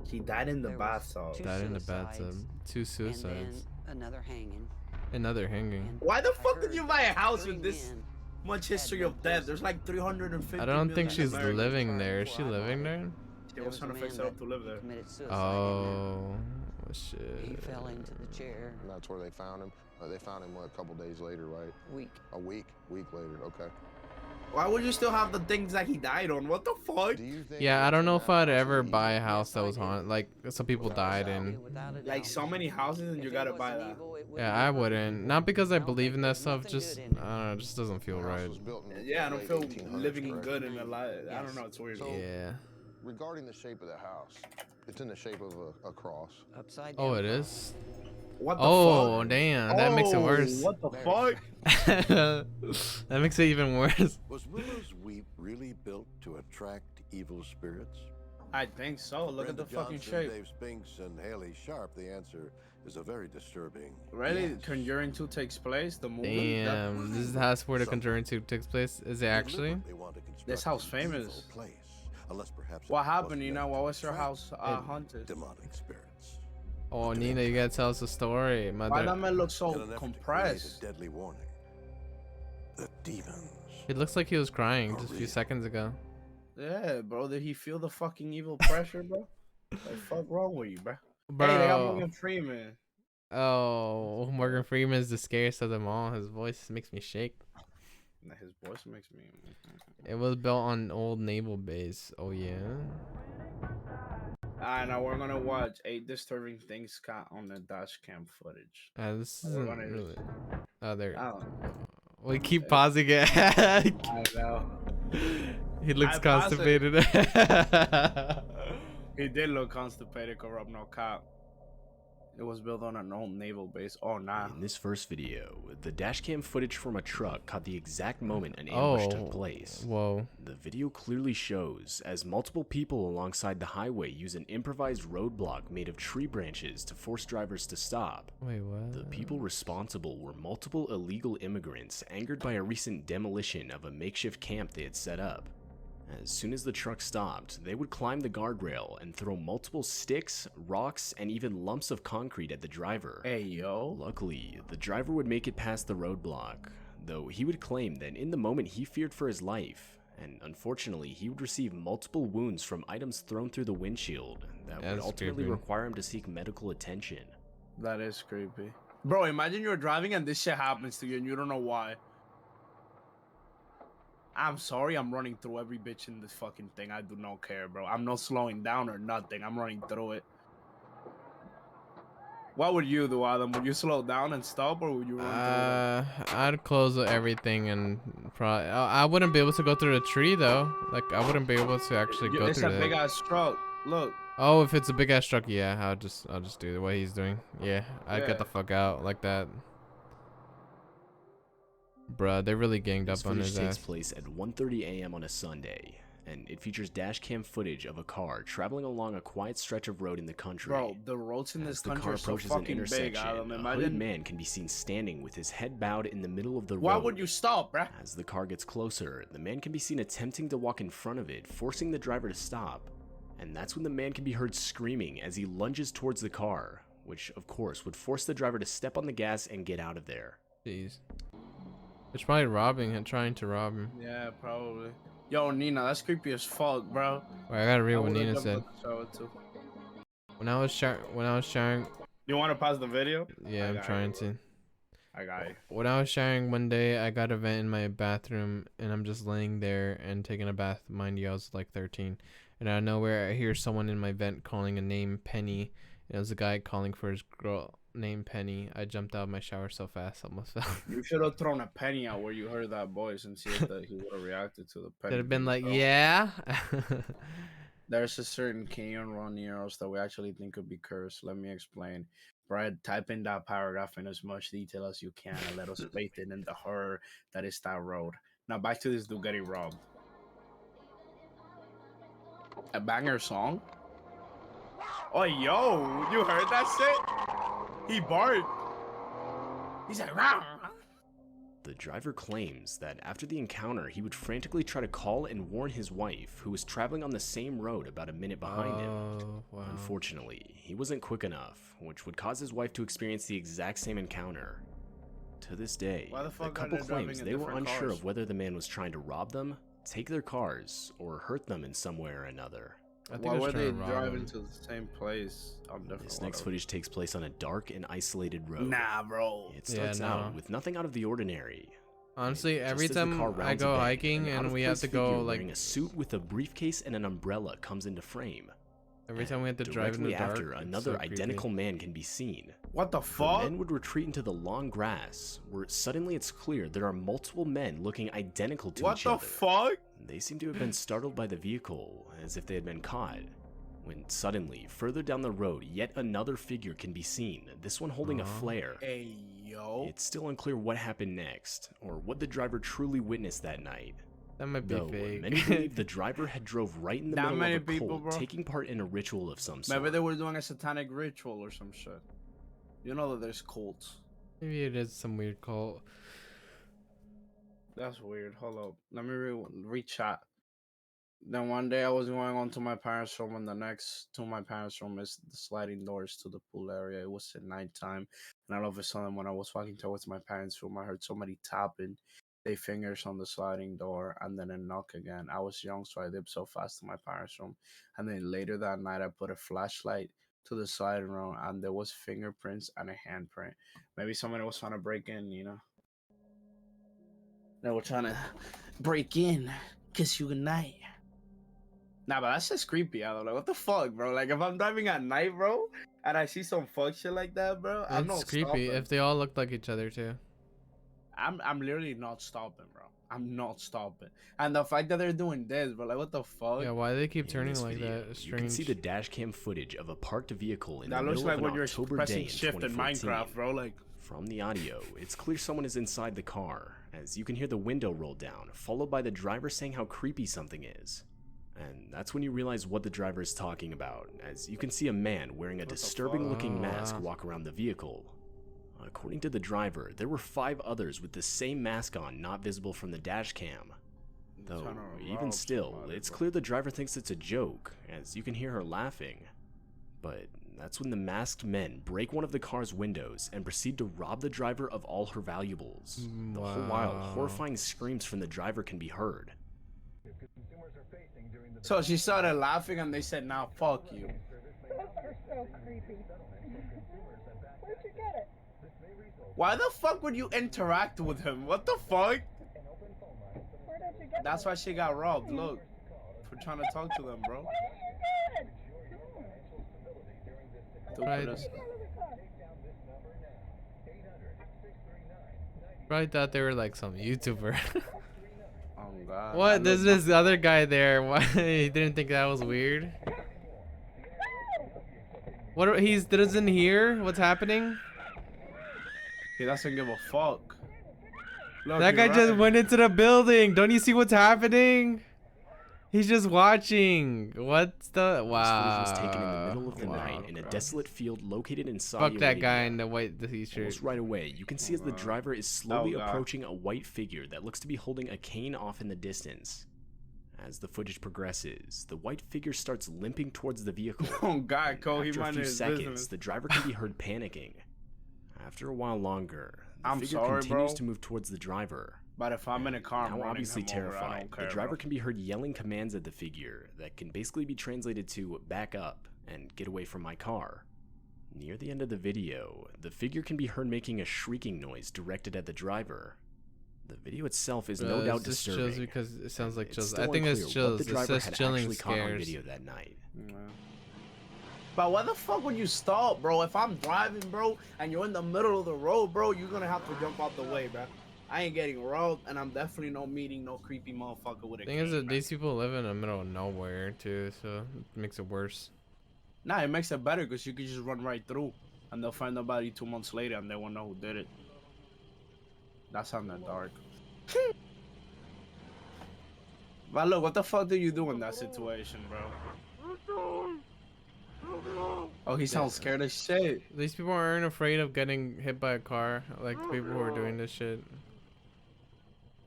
He died in the There was bathtub. two Died in the suicides, bathtub. 2 And suicides. then another hanging. Another hanging. And Why the I fuck did heard you buy a house three with this men much history of death? There's like 350. I don't think million she's Americans. living there. Is she living there? She was trying to fix it up to live there. committed suicide in Oh, there. He shit. fell into the chair. And that's where they found him. They found him, what, a couple days later, right? Weak. A week later, okay. Why would you still have the things that he died on? What the fuck? Do you think Yeah, I don't know that if I'd house ever is buy a evil? house that I was did. haunted. Like some people died in. Without a Like doubt. so many houses, and If you it gotta buy wasn't that. evil, it would Yeah, I never be wouldn't. evil. Not because I don't believe think in that there's stuff. nothing Just good in it. I don't know. It just doesn't feel The house right. was built in the Yeah, I don't late feel 1800s, living correct? good in a life. I Yes. don't know. It's weird. So- Yeah. Regarding the shape of the house, it's in the shape of a cross. Upside down. Oh, it is. What the Oh, fuck? damn. That makes it Oh, worse. What the Very fuck? That makes it even worse. Was Willow's Weep really built to attract evil spirits? I think so. Look at Brenda the fucking Johnson, shape. Dave Spinks, and Haley Sharp. The answer is a very disturbing. Really? yes. Conjuring 2 takes place? The movie? Damn. This is the house where the Conjuring 2 takes place. Is it They actually? deliberately want to construct This house an evil famous. Place, unless perhaps What it happened? wasn't You know, meant what to was your attract house any haunted? demonic spirits. Oh, Nina, you gotta tell us a story, Why mother. that man look In so an effort to create compressed? a deadly warning. The demons. It looks like he was crying just a few real. seconds ago. Yeah, bro. Did he feel the fucking evil pressure, bro? What the fuck wrong with you, bro? Bro. Hey, they got Morgan Freeman. Oh, Morgan Freeman is the scariest of them all. His voice makes me shake. Nah, his voice makes me. It was built on old naval base. Oh yeah. Alright, now we're gonna watch 8 disturbing things caught on the dash cam footage. This We're isn't gonna- really. Oh, there. I don't know. We keep pausing it. I know. He looks I paused it. constipated. He did look constipated, corrupt, no cop. It was built on an old naval base. Oh, nah. In this first video, the dashcam footage from a truck caught the exact moment an ambush took place. Whoa. The video clearly shows as multiple people alongside the highway use an improvised roadblock made of tree branches to force drivers to stop. Wait, what? The people responsible were multiple illegal immigrants angered by a recent demolition of a makeshift camp they had set up. As soon as the truck stopped, they would climb the guardrail and throw multiple sticks, rocks, and even lumps of concrete at the driver. Hey, yo. Luckily, the driver would make it past the roadblock, though he would claim that in the moment he feared for his life, and unfortunately he would receive multiple wounds from items thrown through the windshield that would ultimately require him to seek medical attention. That is creepy. Bro, imagine you're driving and this shit happens to you and you don't know why. I'm sorry, I'm running through every bitch in this fucking thing. I do not care, bro. I'm not slowing down or nothing. I'm running through it. What would you do, Adam? Would you slow down and stop, or would you run through it? I'd close everything and probably I wouldn't be able to go through the tree though. Like I wouldn't be able to actually go through It's a big ass truck. Look. Oh, if it's a big ass truck, yeah, I'll just do what he's doing. Yeah, I'd get the fuck out like that. Bruh, they really ganged up on his ass. Takes place at 1:30 a.m. on a Sunday, and it features dash cam footage of a car traveling along a quiet stretch of road in the country. Bro, the roads in this country are so fucking big, Adam. A hooded man can be seen standing with his head bowed in the middle of the road. Why would you stop, bruh? As the car gets closer, the man can be seen attempting to walk in front of it, forcing the driver to stop. And that's when the man can be heard screaming as he lunges towards the car, which of course would force the driver to step on the gas and get out of there. Jeez. It's probably robbing and trying to rob him. Yeah, probably. Yo, Nina, that's creepy as fuck, bro. Wait, I gotta read what Nina said. When I was sharing. You want to pause the video? Yeah, I'm trying to. I got it. When I was sharing one day, I got a vent in my bathroom, and I'm just laying there and taking a bath. Mind you, I was like 13, and out of nowhere, I hear someone in my vent calling a name, Penny. And it was a guy calling for his girl named Penny. I jumped out of my shower so fast, I almost fell. You should have thrown a penny out where you heard that voice and see if that he would have reacted to the penny. Could have been like, yeah. There's a certain canyon run near us that we actually think could be cursed. Let me explain. Brad, type in that paragraph in as much detail as you can and let us faith in the horror that is that road. Now back to this dude getting robbed. A banger song? Oh, yo, you heard that shit? He barked. He's like, rah. The driver claims that after the encounter, he would frantically try to call and warn his wife, who was traveling on the same road about a minute behind him. Wow. Unfortunately, he wasn't quick enough, which would cause his wife to experience the exact same encounter. To this day, the couple claims they were unsure of whether the man was trying to rob them, take their cars, or hurt them in some way or another. Why were they driving to the same place on different This next footage takes place on a dark and isolated road. Nah, bro. It starts out with nothing out of the ordinary. Honestly, every time I go hiking and we have to go like wearing a suit with a briefcase and an umbrella comes into frame. Every time we have to drive in the dark, after, another identical man can be seen. What the fuck? The men would retreat into the long grass, where suddenly it's clear there are multiple men looking identical to each other. What the fuck? They seem to have been startled by the vehicle, as if they had been caught. When suddenly, further down the road, yet another figure can be seen, this one holding a flare. Hey, yo. It's still unclear what happened next, or what the driver truly witnessed that night. That might be fake. Many believe the driver had drove right in the middle of a cult, taking part in a ritual of some sort. Maybe they were doing a satanic ritual or some shit. You know that there's cults. Maybe it is some weird cult. That's weird. Hold up. Let me read chat. Then one day I was going on to my parents' room, and the next to my parents' room is the sliding doors to the pool area. It was at nighttime, and all of a sudden, when I was walking towards my parents' room, I heard somebody tapping their fingers on the sliding door, and then a knock again. I was young, so I dipped so fast to my parents' room, and then later that night, I put a flashlight to the sliding room, and there was fingerprints and a handprint. Maybe somebody was trying to break in, you know? They were trying to break in, kiss you goodnight. Nah, but that's just creepy. I don't know. What the fuck, bro? Like, if I'm driving at night, bro, and I see some fuck shit like that, bro, I'm not stopping. It's creepy if they all look like each other, too. I'm literally not stopping, bro. I'm not stopping. And the fact that they're doing this, bro, like, what the fuck? Yeah, why do they keep turning like that? It's strange. You can see the dash cam footage of a parked vehicle in the middle of an October day in 2014. That looks like when you're pressing shift in Minecraft, bro. Like, from the audio, it's clear someone is inside the car, as you can hear the window roll down, followed by the driver saying how creepy something is. And that's when you realize what the driver is talking about, as you can see a man wearing a disturbing looking mask walk around the vehicle. According to the driver, there were 5 others with the same mask on, not visible from the dash cam. Though, Trying to even rob still, somebody, it's bro. clear the driver thinks it's a joke, as you can hear her laughing. But that's when the masked men break one of the car's windows and proceed to rob the driver of all her valuables. The whole while, Wow. horrifying screams from the driver can be heard. So she started laughing and they said, "Now fuck you." Those are so creepy. Where'd you get it? Why the fuck would you interact with him? What the fuck? Where did you get That's it? why she got robbed. Look, for trying to talk to them, bro. What did you Right. Stupid. Probably thought they were like some YouTuber. Oh God. What? I There's look- this other guy there. Why he didn't think that was weird? What? He's doesn't hear what's happening. He doesn't give a fuck. Look, That you're guy just right. went into the building. Don't you see what's happening? He's just watching. What's the? This Wow. footage was taken in the middle of the Wow. night in a desolate field located in Saudi Fuck that guy Arabia. in the white t-shirt. Almost right away, you can see as the driver is slowly Oh, God. approaching a white figure that looks to be holding a cane off in the distance. As the footage progresses, the white figure starts limping towards the vehicle. Oh God, Cole, he After a minded few his seconds, business. the driver can be heard panicking. After a while longer, the I'm figure sorry, continues bro. to move towards the driver. But if I'm in a car, I'm Now running obviously him over. I terrified, don't care, the driver bro. can be heard yelling commands at the figure that can basically be translated to back up and get away from my car. Near the end of the video, the figure can be heard making a shrieking noise directed at the driver. The video itself is no doubt Just disturbing. chills because it sounds like It's chills. still I think it's unclear what chills. the It driver says had chilling actually caught on scares. video that night. Yeah. But why the fuck would you stop, bro? If I'm driving, bro, and you're in the middle of the road, bro, you're gonna have to jump out the way, bro. I ain't getting robbed, and I'm definitely not meeting no creepy motherfucker with a Thing is cane, that man. these people live in the middle of nowhere too, so it makes it worse. Nah, it makes it better because you can just run right through, and they'll find the body 2 months later, and they won't know who did it. That sounded dark. But look, what the fuck do you do in that situation, bro? Oh, he sounds scared as shit. These people aren't afraid of getting hit by a car, like the people who are doing this shit.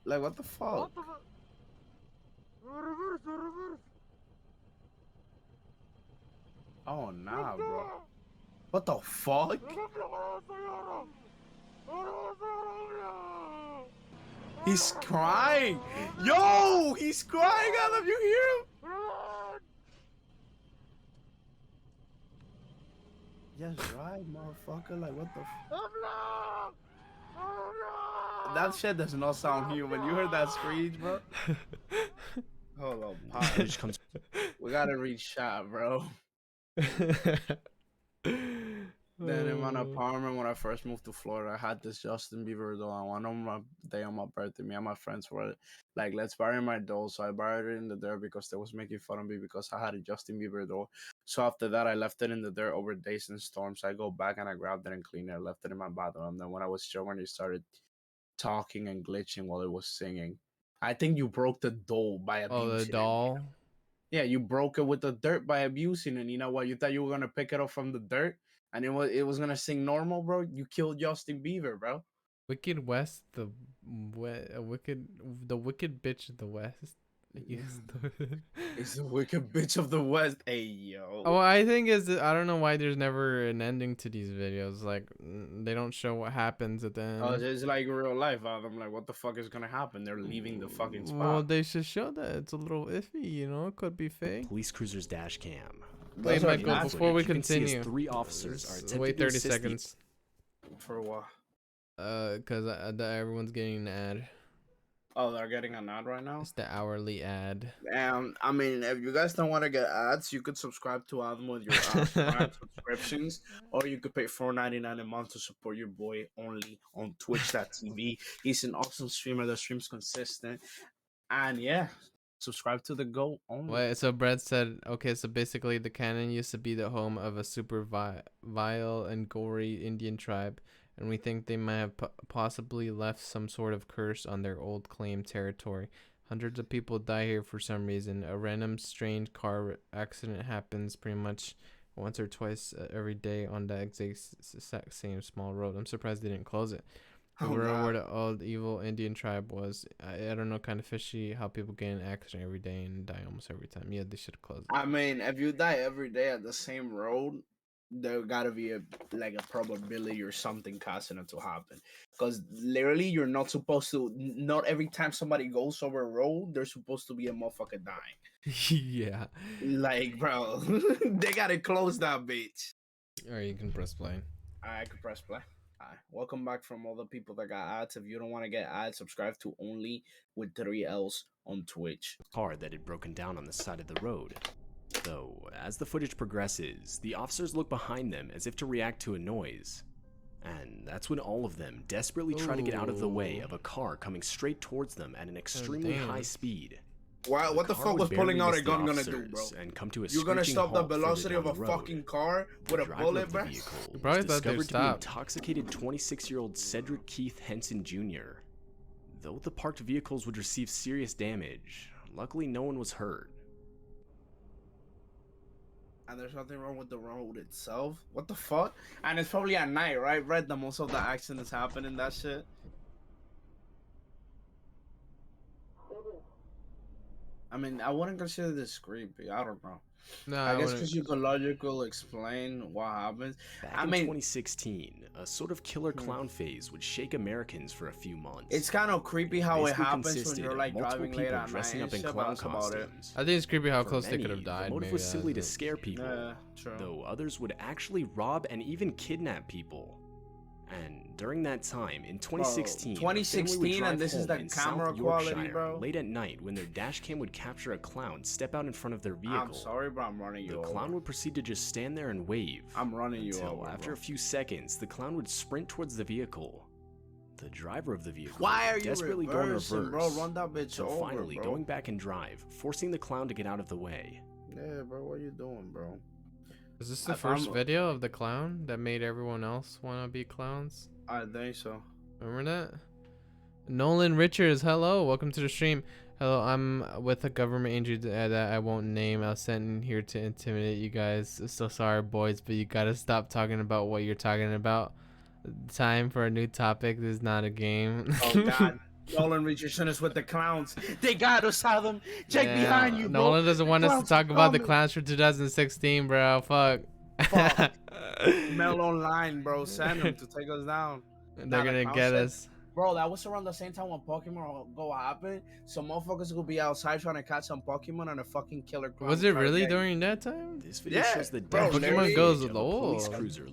Like, what the fuck? Oh, nah, bro. What the fuck? He's crying. Yo, he's crying. Adam, you hear him? Yes, right, motherfucker. Like, what the That shit does not sound human. You heard that screech, bro? Hold on, pause. Footage comes We gotta read shot, bro. Then in my apartment when I first moved to Florida, I had this Justin Bieber doll. And one of my day on my birthday, me and my friends were like, "Let's bury my doll." So I buried it in the dirt because they was making fun of me because I had a Justin Bieber doll. So after that, I left it in the dirt over days and storms. I go back and I grabbed it and cleaned it. I left it in my bathroom. And then when I was showing, it started talking and glitching while it was singing. I think you broke the doll by abusing Oh, the it. doll. Yeah, you broke it with the dirt by abusing it. You know what? You thought you were gonna pick it up from the dirt, and it was gonna sing normal, bro. You killed Justin Bieber, bro. Wicked West, the wicked bitch of the West. Yes. It's the wicked bitch of the West. Hey, yo. Oh, I think is I don't know why there's never an ending to these videos. Like they don't show what happens at the end. Oh, it's like real life. I'm like, what the fuck is gonna happen? They're leaving the fucking spot. Well, they should show that it's a little iffy. You know, it could be fake. police cruiser's dash cam. Wait, Those are Michael, not- before we You can see as continue, 3 officers are attempting wait to 30 assist the- seconds. For what? Cause everyone's getting an ad. Oh, they're getting an ad right now. It's the hourly ad. I mean, if you guys don't want to get ads, you could subscribe to Adam with your Prime subscriptions, or you could pay $4.99 a month to support your boy only on Twitch.tv. He's an awesome streamer that streams consistent, and yeah, subscribe to the Go only. Wait, so Brett said, okay, so basically the canyon used to be the home of a super vile and gory Indian tribe, and we think they might have possibly left some sort of curse on their old claimed territory. Hundreds of people die here for some reason. A random strange car accident happens pretty much once or twice every day on the exact same small road. I'm surprised they didn't close it. The Oh, world God. where the old evil Indian tribe was. I don't know, kind of fishy how people get in an accident every day and die almost every time. Yeah, they should have closed it. I mean, if you die every day at the same road, there gotta be a probability or something causing it to happen. Because literally, you're not supposed to. Not every time somebody goes over a road, there's supposed to be a motherfucker dying. Yeah. Like, bro, they gotta close that bitch. Or you can press play. I could press play. Alright, welcome back from all the people that got ads. If you don't want to get ads, subscribe to Only with 3 L's on Twitch. Car that had broken down on the side of the road. Though, as the footage progresses, the officers look behind them as if to react to a noise. And that's when all of them desperately try to get out of the way of a car coming straight towards them at an extremely high speed. Wow, what the car fuck would was pulling barely out a miss the gun gonna do, bro? officers and come to a You're gonna screeching stop the halt further velocity of down a the road. fucking car The with a driver bullet, of the bro? vehicle You probably was thought they discovered to be stopped. intoxicated 26-year-old Cedric Keith Henson Jr. Though the parked vehicles would receive serious damage, luckily no one was hurt. And there's nothing wrong with the road itself. What the fuck? And it's probably at night, right? Right, the most of the accidents happen in that shit. I mean, I wouldn't consider this creepy. I don't know. No, I guess wouldn't- because you could logically explain what happens. Back I in mean- 2016, a sort of killer clown phase would shake Americans for a few months. It's kind of creepy how it Basically happens when consisted you're of like multiple driving late people at night dressing and up in shit, but clown that's about it. costumes. I think it's creepy how For close they many, could have died. The motive maybe, was simply to that's it. scare people, Yeah, true. though others would actually rob and even kidnap people. And during that time, in 2016, a family would 2016, drive and this is home the in camera South quality, Yorkshire bro. late at night when their dash cam would capture a clown step out in front of their vehicle. I'm sorry, bro. I'm running you The over. clown would proceed to just stand there and wave. I'm running you until over, after bro. a few seconds, the clown would sprint towards the vehicle. The driver of the vehicle Why are would you desperately go in reversing, reverse, bro? Run that bitch until over, finally bro. going back and drive, forcing the clown to get out of the way. Yeah, bro. What are you doing, bro? Is this the If first I'm- video of the clown that made everyone else want to be clowns? I think so. Remember that? Nolan Richards, hello, welcome to the stream. Hello, I'm with a government agency that I won't name. I was sent in here to intimidate you guys. So sorry, boys, but you gotta stop talking about what you're talking about. Time for a new topic. This is not a game. Oh God. Nolan Richardson is with the clowns. They got us, Adam. Check Yeah, behind you, bro. Nolan doesn't want us to Clowns talk are about the coming. clowns for 2016, bro. Fuck. Fuck. Mel online, bro. Send him to take us down. They're Nah, the gonna clown get said- us. Bro, that was around the same time when Pokemon Go happened. So motherfuckers will be outside trying to catch some Pokemon and a fucking killer clown. Was it try to really get you. during that time? This video Yeah, shows the bro, dash Pokemon cam goes footage of a police low. cruiser.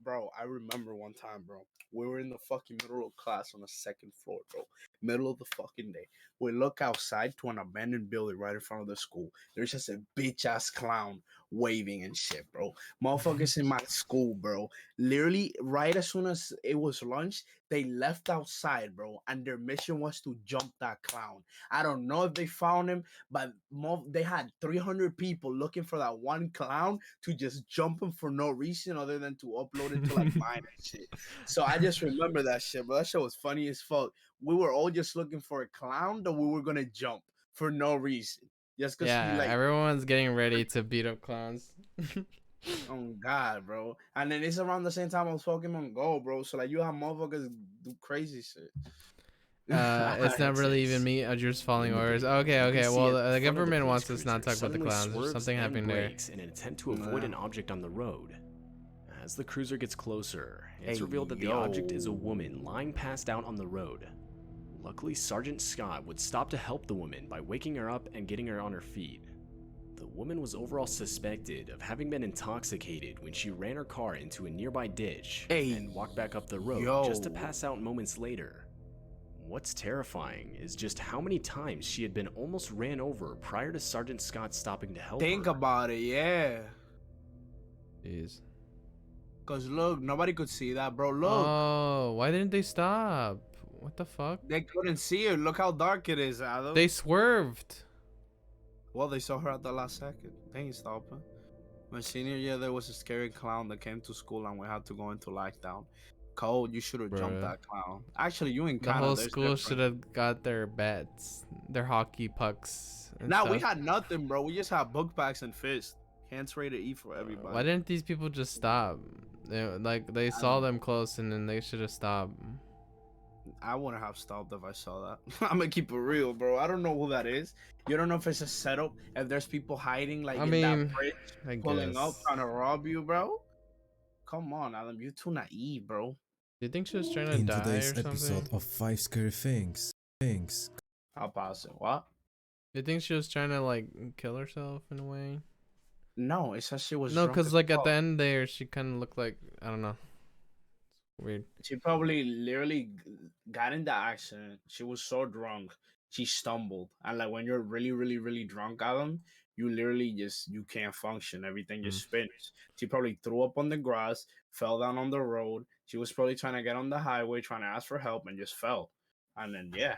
Bro, I remember one time, bro. We were in the fucking middle of class on the second floor, bro. Middle of the fucking day. We look outside to an abandoned building right in front of the school. There's just a bitch ass clown waving and shit, bro. Motherfuckers in my school, bro. Literally, right as soon as it was lunch, they left outside, bro. And their mission was to jump that clown. I don't know if they found him, but they had 300 people looking for that one clown to just jump him for no reason other than to upload it to like mine and shit. So I just remember that shit, bro. That shit was funny as fuck. We were all just looking for a clown that we were gonna jump for no reason. Just cause Yeah, he like, everyone's getting ready to beat up clowns. oh God, bro. And then it's around the same time as Pokemon Go, bro. So like you have motherfuckers do crazy shit. It's not really even me. Just following orders. Okay, You can okay. see Well, at the front of government police wants us not to cruiser talk about the suddenly clowns. There's swerves something and happening there. brakes in an attempt to avoid an object on the road. As the cruiser gets closer, it's Hey, revealed that the object is a yo. woman lying passed out on the road. Luckily, Sergeant Scott would stop to help the woman by waking her up and getting her on her feet. The woman was overall suspected of having been intoxicated when she ran her car into a nearby ditch Hey, and walked back up the road just to yo. pass out moments later. What's terrifying is just how many times she had been almost ran over prior to Sergeant Scott stopping to help Think her. about it, yeah. Jeez. Cause look, nobody could see that, bro. Look, Oh, why didn't they stop? What the fuck? they couldn't see it. Look how dark it is, Adam. They swerved. Well, they saw her at the last second. They ain't stopping. My senior year, there was a scary clown that came to school and we had to go into lockdown. Cole, you should have jumped Bruh. that clown. Actually, you in The Canada. whole there's school different. should have got their bats, their hockey pucks. And Nah, stuff. we had nothing, bro. We just had book packs and fists. Hands rated E for everybody. Why didn't these people just stop? They saw them close and then they should have stopped. I wouldn't have stopped if I saw that. I'm gonna keep it real, bro. I don't know who that is. You don't know if it's a setup. If there's people hiding like I in mean, that bridge, I pulling up, guess. trying to rob you, bro. Come on, Adam. You're too naive, bro. Do you think she was trying to In die today's or something? episode of 5 Scary Things, I'll pass it. What? Do you think she was trying to like kill herself in a way? No, it says she was. No, drunk because as like at fuck. the end there, she kind of looked like, I don't know. Weird. She probably literally got in the accident. She was so drunk, she stumbled. And like when you're really, really, really drunk, Adam, you literally just you can't function. Everything just spins. She probably threw up on the grass, fell down on the road. She was probably trying to get on the highway, trying to ask for help, and just fell. And then yeah,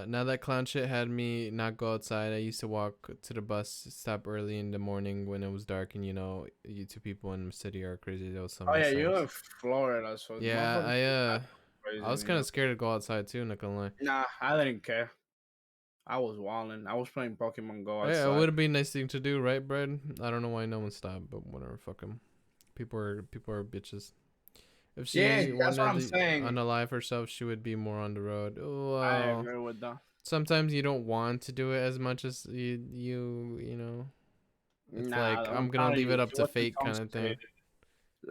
Now that clown shit had me not go outside. I used to walk to the bus stop early in the morning when it was dark, and you two people in the city are crazy. Those oh yeah, you're in Florida, so Yeah, motherfuckers I was crazy, kind of scared to go outside too. Not gonna lie. Nah, I didn't care. I was wilding. I was playing Pokemon Go outside. Yeah, it would be a nice thing to do, right, Brad? I don't know why no one stopped, but whatever. Fuck them. People are bitches. If she Yeah, that's what I'm wanted to saying. unalive herself, she would be more on the road. I Well, agree with that. sometimes you don't want to do it as much as you know. It's like I'm gonna telling leave you, it up she to wasn't fate kind of thing. intoxicated.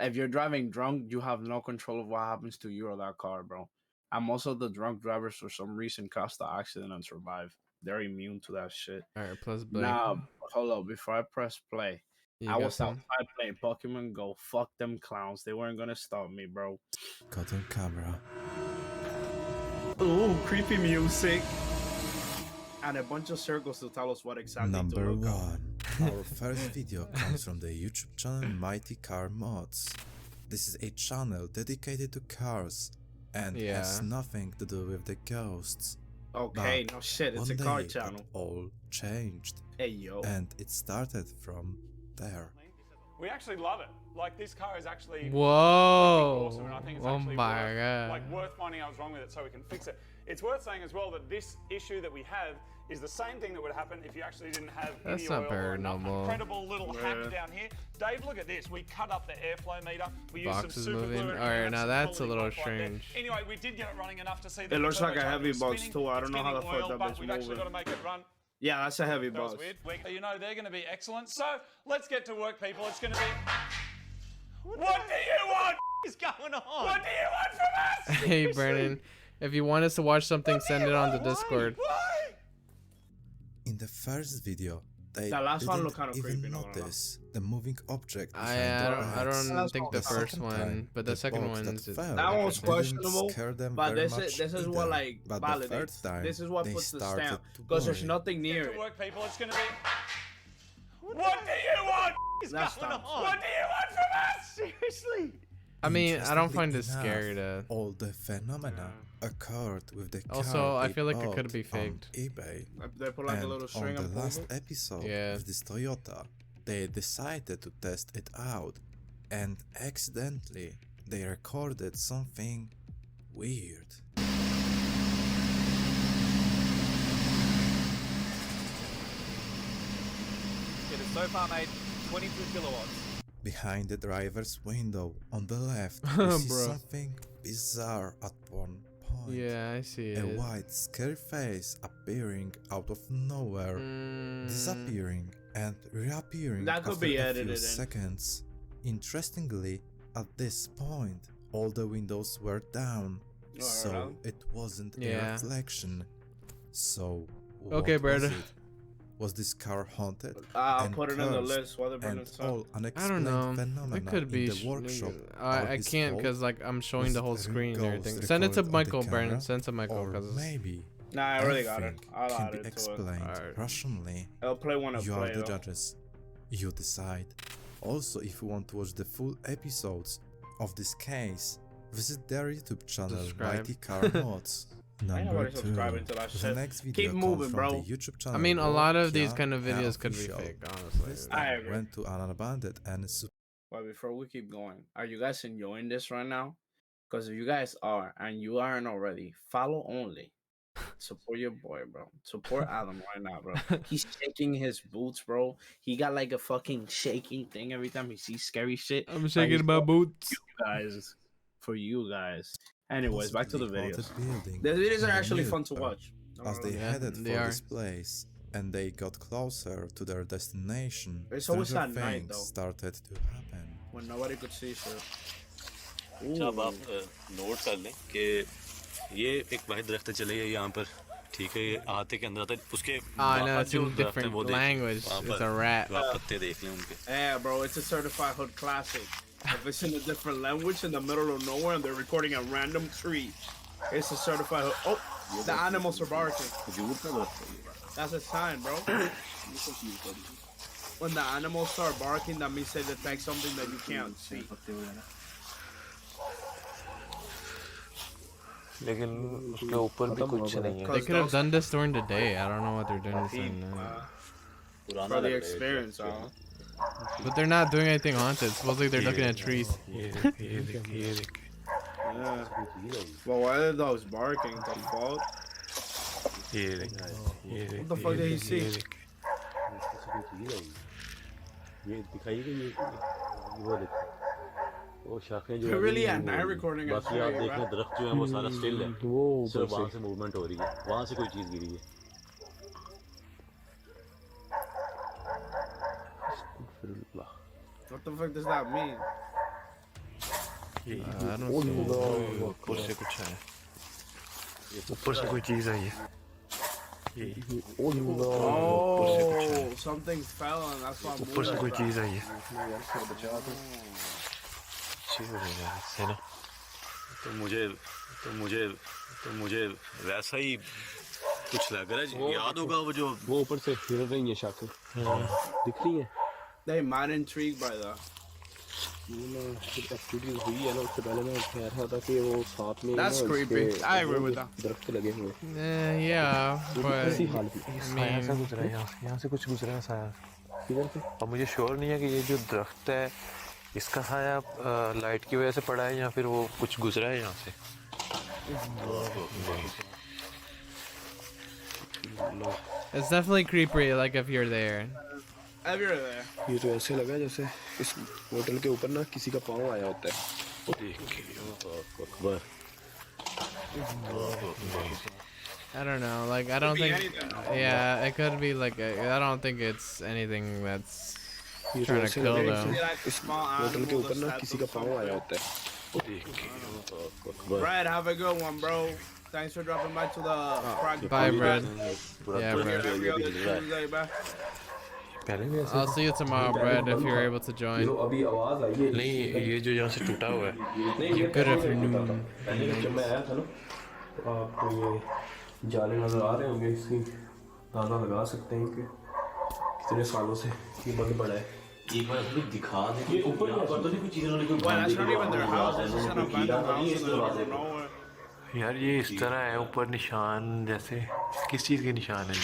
If you're driving drunk, you have no control of what happens to you or that car, bro. And most of the drunk drivers, for some reason, cause the accident and survive. They're immune to that shit. All right, plus Blake. Now, hold up. Before I press play, You I got was some? outside playing Pokemon Go. Fuck them clowns. They weren't gonna stop me, bro. caught on camera. Ooh, creepy music. And a bunch of circles to tell us what exactly to Number look up. 1. Our first video comes from the YouTube channel Mighty Car Mods. This is a channel dedicated to cars and has Yeah. nothing to do with the ghosts. Okay, But no shit. It's a one car day channel. it all changed, Hey, yo. and it started from there. We actually love it. Like, this car is actually Whoa! awesome, and I think it's Oh actually my worth, god! like, worth finding out what's wrong with it so we can fix it. It's worth saying as well that this issue that we have is the same thing that would happen if you actually didn't have That's any not oil or enough. paranormal. Incredible little Yeah. hack down here. Dave, look at this. We cut up the airflow meter. We used Box some is super moving. glue. and Alright, we have now some that's a quality little work right there. strange. Anyway, we did get it running enough to see that It the looks like a turbocharger heavy is box, spinning. too. I don't It's know how the getting fuck oil, that but bitch we've actually got moving. to make it run. Yeah, that's a heavy That was box. weird. You know, they're going to be excellent. So let's get to work, people. It's going to be. What do you want? What is going on? What do you want from us? Hey, Brandon, if you want us to watch something, send it on the Discord. Why? In the first video, they That last one didn't looked kinda even creepy, not gonna lie. notice the moving object behind I the don't bags. think the The first second one, time, but the second box one's that fell That one's didn't questionable, scare them but very this much is what either. like But the third validates. time, This is what they puts the started stamp to because there's worry. nothing near To it. work, people. It's going to be. What do you want? What is That's going dumb. on? What do you want from us? Seriously? I mean, I don't find it Interestingly scary enough, to. all the phenomena occurred with the Also, car I they feel like it bought could be on faked. eBay. They put like a And little on string the and last pull it. episode Yeah. of this Toyota, they decided to test it out, and accidentally they recorded something weird. It has so far made 22 kilowatts. Behind the driver's window on the left, we see Bruh. something bizarre at one point. Yeah, I see A it. white, scary face appearing out of nowhere, disappearing and reappearing That could after be a edited few in. seconds. Interestingly, at this point, all the windows were down, Oh, so really? it wasn't a Yeah. reflection. So, Okay, what was Brad. it? Was this car haunted? I'll and put it in the cursed list. What they're and putting all I unexplained don't know. phenomena It could be. in the workshop I his can't fault? because like I'm showing Was the whole it a screen and ghost everything. Send it to recorded on the Michael, Brandon. camera? Send it to Michael Or because maybe Nah, I really got it. everything I'll can add be it to it. explained Alright. rationally. I'll play one of You are play the though. judges. You decide. Also, if you want to watch the full episodes of this case, visit their YouTube channel, Subscribe. Mighty Car Mods. Ain't Number nobody 2. subscribing to that The shit. next video Keep comes moving, from bro. the YouTube channel. I mean a lot of these Belliska kind of videos could be Official. fake, This honestly. I time agree. went to an abandoned and Well, before we keep going, are you guys enjoying this right now? Because if you guys are and you aren't already, follow only. Support your boy, bro. Support Adam right now, bro. He's shaking his boots, bro. He got like a fucking shaking thing every time he sees scary shit. I'm Like, shaking he's my going boots. for you guys. For you guys. Anyways, back to the possibly videos. haunted building The videos in are the actually near fun to term. watch. As they Yeah, headed they for are. this place and they got closer to their destination, It's always stranger at night, things though. started to happen. When nobody could see shit. अब आप note कर लें कि ये एक वाहिद दरख्त चले गए यहाँ पर ठीक है ये आते के अंदर आते उसके I know बाहर it's जो in दरख्त हैं different वो देख language. वहाँ It's पर a rat. तो आप पत्ते देख लें उनके Yeah, bro, it's a certified hood classic. If it's in a different language in the middle of nowhere and they're recording a random tree, it's a certified hood. Oh, the animals are barking. That's a sign, bro. When the animals start barking, that means they detect something that you can't see. लेकिन उसके ऊपर भी कुछ नहीं है. They could have done this during the day. I don't know what they're doing this at night. For the experience, But they're not doing anything haunted. Supposedly they're looking at trees. Yeah. Well, why are the dogs barking? The fuck? What the fuck did he see? We're really at night recording it. बाकी आप देखें दरख्त जो है वो सारा still है सिर्फ वहाँ से मूवमेंट हो रही है वहाँ से कोई चीज़ गिरी है What the fuck does that mean? I don't see. ऊपर से कुछ है. ऊपर से कोई चीज आई है. Oh, something fell and that's why I'm ऊपर से कोई चीज आई है. है ना तो मुझे वैसा ही कुछ लग रहा है याद होगा वो ऊपर से हिल रही है शाखा दिख रही है They mad intrigued by that. That's creepy. I agree with that. Yeah, but साया गुजरा है यहाँ से कुछ गुजरा है साया. अब मुझे श्योर नहीं है कि ये जो दरख्त है इसका साया लाइट की वजह से पड़ा है या फिर वो कुछ गुजरा है यहाँ से. it's definitely creepy. Like if you're there. If you're there. ये तो ऐसे लगा जैसे इस होटल के ऊपर ना किसी का पाँव आया होता है. I don't know. Like I don't think. Yeah, it could be like. I don't think it's anything that's trying to kill them. इस होटल के ऊपर ना किसी का पाँव आया होता है. Brad, have a good one, bro. Thanks for dropping by to the. Bye, Brad. Yeah, Brad. Every other Tuesday, bro. I'll see you tomorrow, Brad, if you're able to join. नहीं ये जो यहाँ से टूटा हुआ है. Good afternoon. जब मैं आया था ना तो आपको ये जाले नजर आ रहे होंगे इसकी अंदाजा लगा सकते हैं कि कितने सालों से ये बंद पड़ा है. एक बार भी दिखा दे ये ऊपर यहाँ पर तो नहीं कुछ चीज़ उन्होंने कोई Well, that's not even their house. It's just an abandoned house in the middle of nowhere. यार ये इस तरह है ऊपर निशान जैसे किस चीज के निशान है.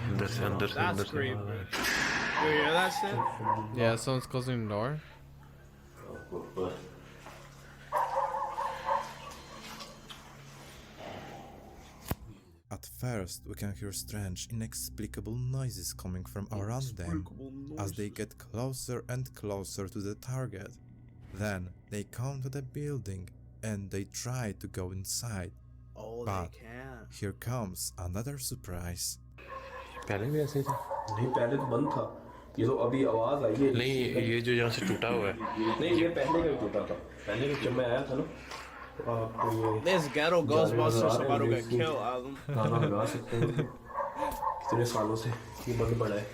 अंदर से अंदर से अंदर से. You hear that shit? Yeah, someone's closing the door. At first, we can hear strange, inexplicable noises coming from around them as they get closer and closer to the target. Then they come to the building and they try to go inside. Oh, but they can. here comes another surprise. पहले भी ऐसे ही था. नहीं पहले तो बंद था. ये तो अभी आवाज आई है. नहीं ये जो यहाँ से टूटा हुआ है. नहीं ये पहले का टूटा था. पहले जब मैं आया था ना तो आपको ये This ghetto Ghostbusters about to get killed, Adam. अंदाजा लगा सकते हैं कि कितने सालों से ये बंद पड़ा है.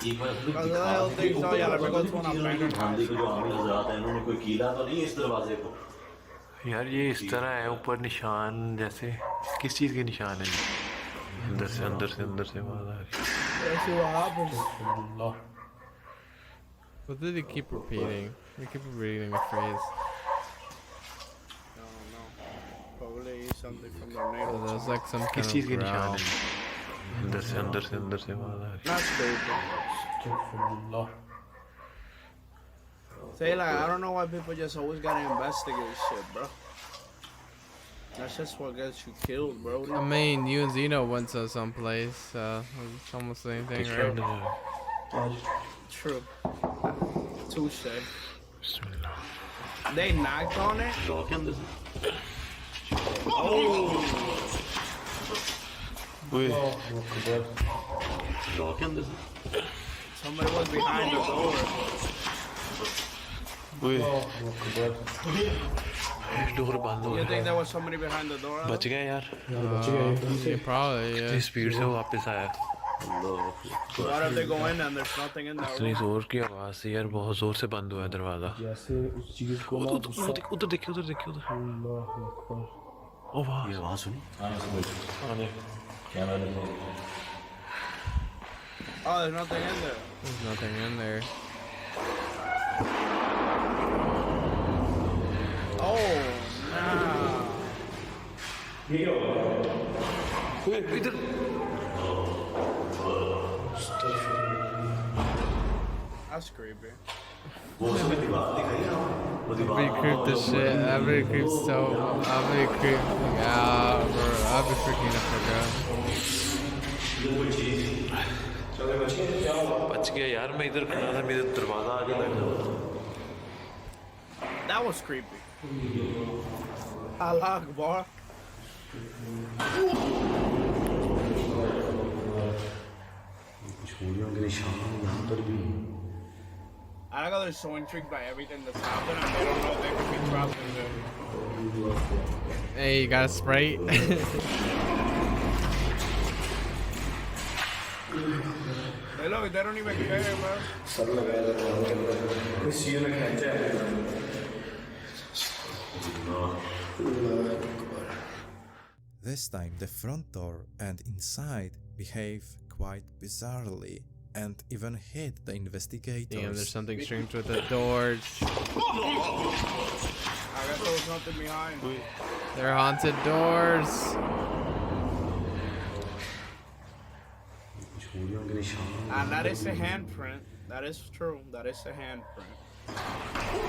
एक बार भी दिखा दे कि ऊपर यहाँ पर कोई चीज़ उन्होंने ध्यान दे कि जो आमिर हज़रात हैं उन्होंने कोई कीला तो नहीं इस दरवाजे को. यार ये इस तरह है ऊपर निशान जैसे किस चीज के निशान है. अंदर से अंदर से अंदर से आवाज आ रही. Let's see what happens. What did he keep repeating? He keep repeating the phrase. I don't know. Probably something from their native. So there's like some किस kind चीज of के निशान growl. है. अंदर से अंदर से अंदर से आवाज आ रही. Not stupid. Say like, I don't know why people just always gotta investigate shit, bro. That's just what gets you killed, bro. I mean, you and Zeno went to someplace. It's almost the same thing, right? True. Touche. They knocked on it. Somebody was behind the door. Door बंद हो You think there गया was somebody behind the door? बच गए यार Yeah, probably. Yeah. इतनी speed से वो वापस आया What if they go in and there's nothing in there? इतनी जोर की आवाज से यार बहुत जोर से बंद हुआ है दरवाजा जैसे उस चीज को ना उधर देखिए उधर ओ वाह ये आवाज सुनी Oh, there's nothing in there. There's nothing in there. Oh, nah. इधर That's creepy. Pretty creeped the shit. That pretty creeped so. I'll be creeped out, bro. I'll be freaking the fuck out. बच गया यार मैं इधर खड़ा था मेरे दरवाजा आगे लगा That was creepy. Allah Akbar. I like how they're so intrigued by everything that's happening and they don't know they could be trapped in there. Hey, you got a Sprite? Hey, look, they don't even care, bro. This time the front door and inside behave quite bizarrely and even hit the investigators. Damn, there's something strange with the doors. I guess there was nothing behind. They're haunted doors. And that is a handprint. That is true. That is a handprint.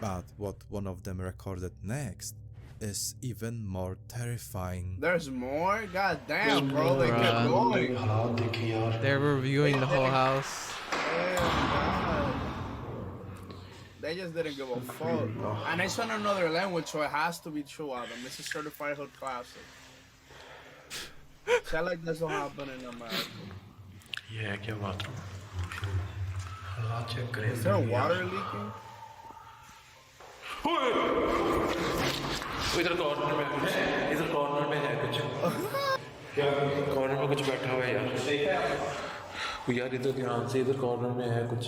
But what one of them recorded next is even more terrifying. There's more? God damn, bro. They kept going. They're reviewing the whole house. Damn, God. They just didn't give a fuck. And it's on another language, so it has to be true, Adam. This is certified hood classic. Shit like this don't happen in America. ये है क्या bathroom हालात check करें Is there water leaking? इधर corner में है कुछ corner में कुछ बैठा हुआ है यार इधर ध्यान से इधर कॉर्नर में है कुछ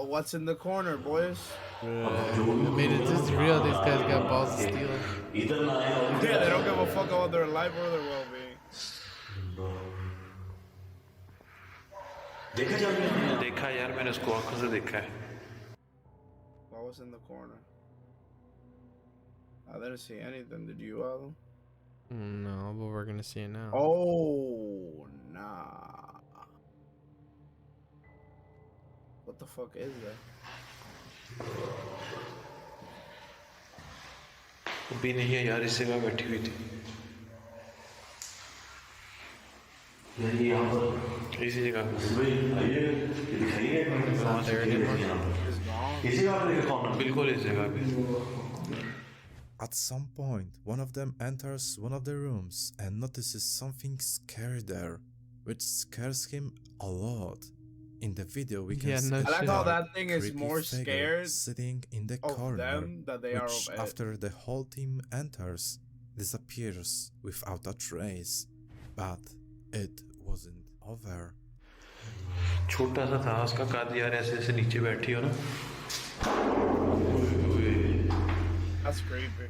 What's in the corner, boys? I mean, it's just real. These guys got balls of steel. Yeah, they don't give a fuck about their life or their well-being. देखा यार मैंने उसको आंखों से देखा है What was in the corner? I didn't see anything. Did you, Adam? No, but we're gonna see it now. Oh, nah. What the fuck is that? भी नहीं है यार इस जगह बैठी हुई थी इसी जगह बिल्कुल इस जगह पे At some point, one of them enters one of the rooms and notices something scary there, which scares him a lot. In the video, we can see I like how that thing is creepy more figure scared sitting in the of corner, them that they are which of it. after the whole team enters, disappears without a trace. But it wasn't over. छोटा सा था उसका काद यार ऐसे ऐसे नीचे बैठी हो ना That's creepy.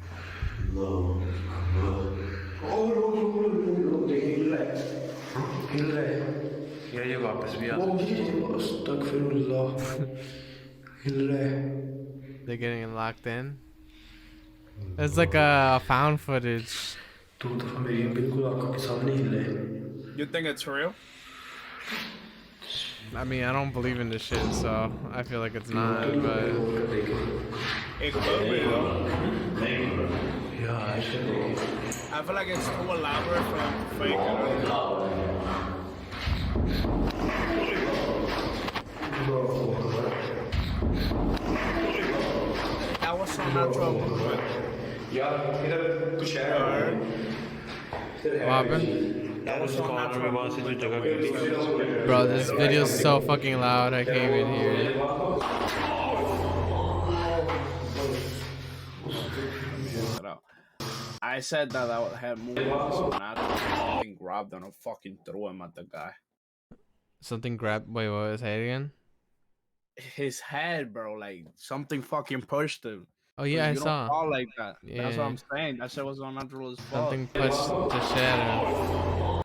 या ये वापस भी आ They're getting locked in. It's like a found footage. You think it's real? I mean, I don't believe in this shit, so I feel like it's not, but... It could be, though. I feel like it's too elaborate for them to fake it. That was so natural. What happened? That was so natural. Bro, this video's so fucking loud. I can't even hear it. I said that head movement was so natural. Something grabbed and I fucking threw him at the guy. Something grabbed. Wait, what was it again? His head, bro. Like something fucking pushed him. Oh yeah, I you saw. Don't fall like that. Yeah. That's what I'm saying. That shit was so natural as fuck. Something pushed the shadow.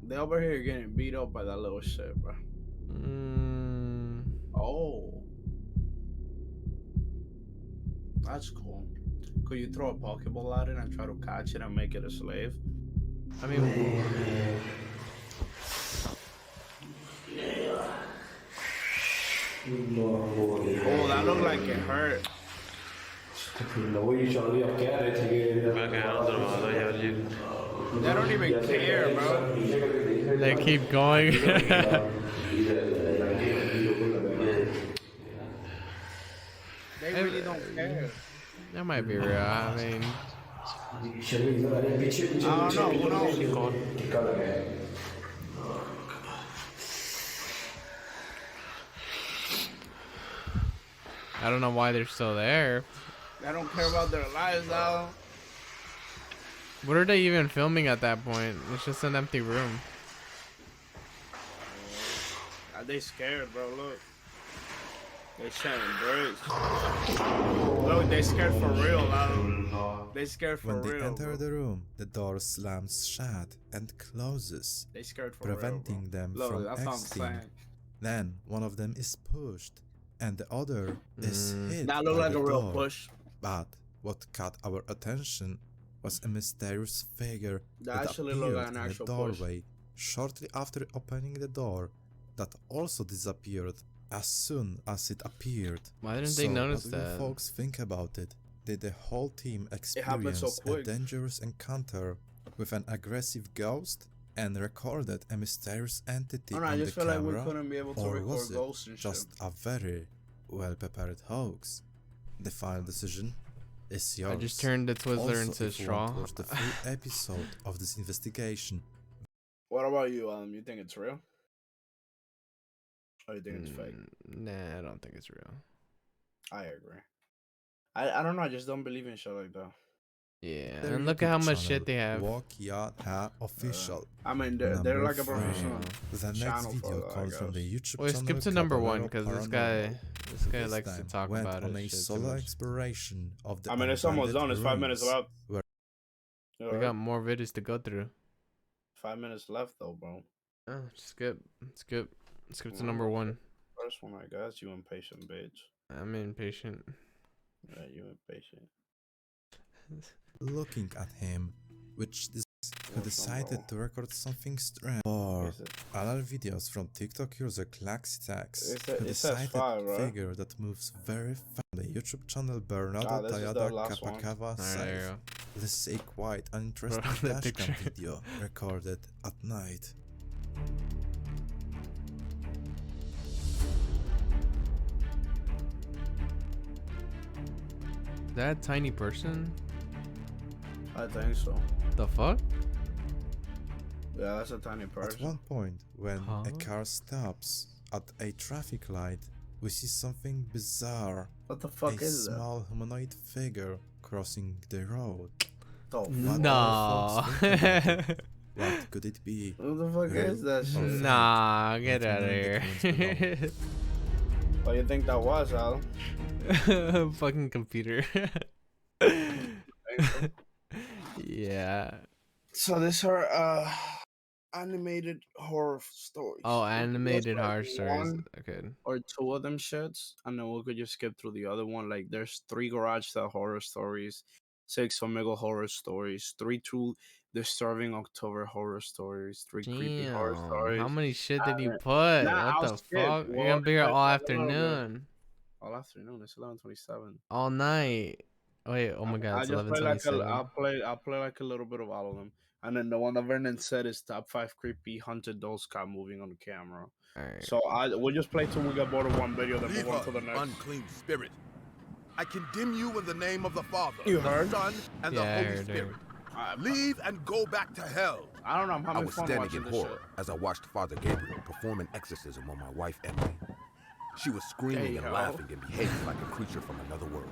They over here getting beat up by that little shit, bro. Oh. That's cool. Could you throw a Pokeball at it and try to catch it and make it a slave? I mean, oh, that looked like it hurt. They don't even care, bro. They keep going. They really don't care. That might be real. I mean, I don't know. Who knows? I don't know why they're still there. They don't care about their lives, though. What are they even filming at that point? It's just an empty room. Are they scared, bro? Look. They shouting bricks. Look, they scared for real, man. They scared for When they real. enter the room, the door slams shut and closes, They scared for preventing real, them Look, from that's what I'm exiting. saying. Then one of them is pushed, and the other is hit That looked by like the a real door. push. But what caught our attention was a mysterious figure That that actually appeared looked like an in the actual push. doorway shortly after opening the door, that also disappeared as soon as it appeared. Why didn't they notice what do that? you folks think about it? Did the whole team happened so experience a quick. dangerous encounter with an aggressive ghost and recorded a mysterious entity I don't know, I on just the feel like we camera, couldn't be able to or record was it ghosts and shit. just a very well-prepared hoax? The final decision is yours. I just turned the Twizzler Also, into a if you want straw. to watch the full episode of this investigation, What about you? You think it's real? Or you think it's fake? Nah, I don't think it's real. I agree. I don't know. I just don't believe in shit like that. Yeah, their and look at how YouTube much channel, shit they have. Official. I mean, they're Number like a 3. professional The next channel video for that, I comes from the guess. YouTube Well, channel skip to number one Caballero because this Paranormal. guy This likes to time talk went about on it. a shit too solo much. exploration of the I mean, it's almost done. It's 5 minutes abandoned left. rooms We got more videos to go through. 5 minutes left, though, bro. Oh, skip to number one. First one, I guess. You impatient bitch. I'm impatient. Yeah, you impatient. looking at him, which who decided to record something strange. Or other videos from TikTok user Claxitax, who decided right? figure that moves very fast. The YouTube channel Bernardo this is the Tayada last one. Kapakava Alright, there you says, go. this is a quite uninteresting that dashcam picture. video recorded at night. Is that a tiny person? I think so. The fuck? Yeah, that's a tiny At person. one point, when Huh? a car stops at a traffic light, we see something bizarre. What the fuck a is that? small humanoid figure crossing the road. The What No. are folks thinking about it? What could it be? What the fuck is that shit? Nah, get Let out of me know in the here. comments below. What do you think that was, Al? Fucking computer. Yeah. So this are animated horror stories. Oh, We could animated just, horror like, stories. one Okay. or two of them shits, and then we could just skip through the other one. Like there's 3 garage sale horror stories, 6 Omegle horror stories, 3 true disturbing October horror stories, 3 creepy horror Damn. stories. How many shit did you And- put? Nah, What I'll the skip. fuck? You're Well, gonna be here if I all find a little bit- afternoon. All afternoon. It's 11:27. All night. Wait, oh my god, I'll it's just play like 11:27. I'll play like a little bit of all of them. And then the one that Vernon said is top 5 creepy haunted dolls caught moving on the camera. Alright. So we'll just play till we get bored of one video, then Leave move on her, to the you next. unclean spirit. I condemn you in the name of the Father, You the heard? Son, and the Yeah, I Holy heard, Spirit. heard. Leave and go back to hell. I don't know. I'm I having was fun standing watching in this horror shit. as I watched Father Gabriel perform an exorcism on my wife, Emily. She was screaming and Hey-ho. laughing and behaving like a creature from another world.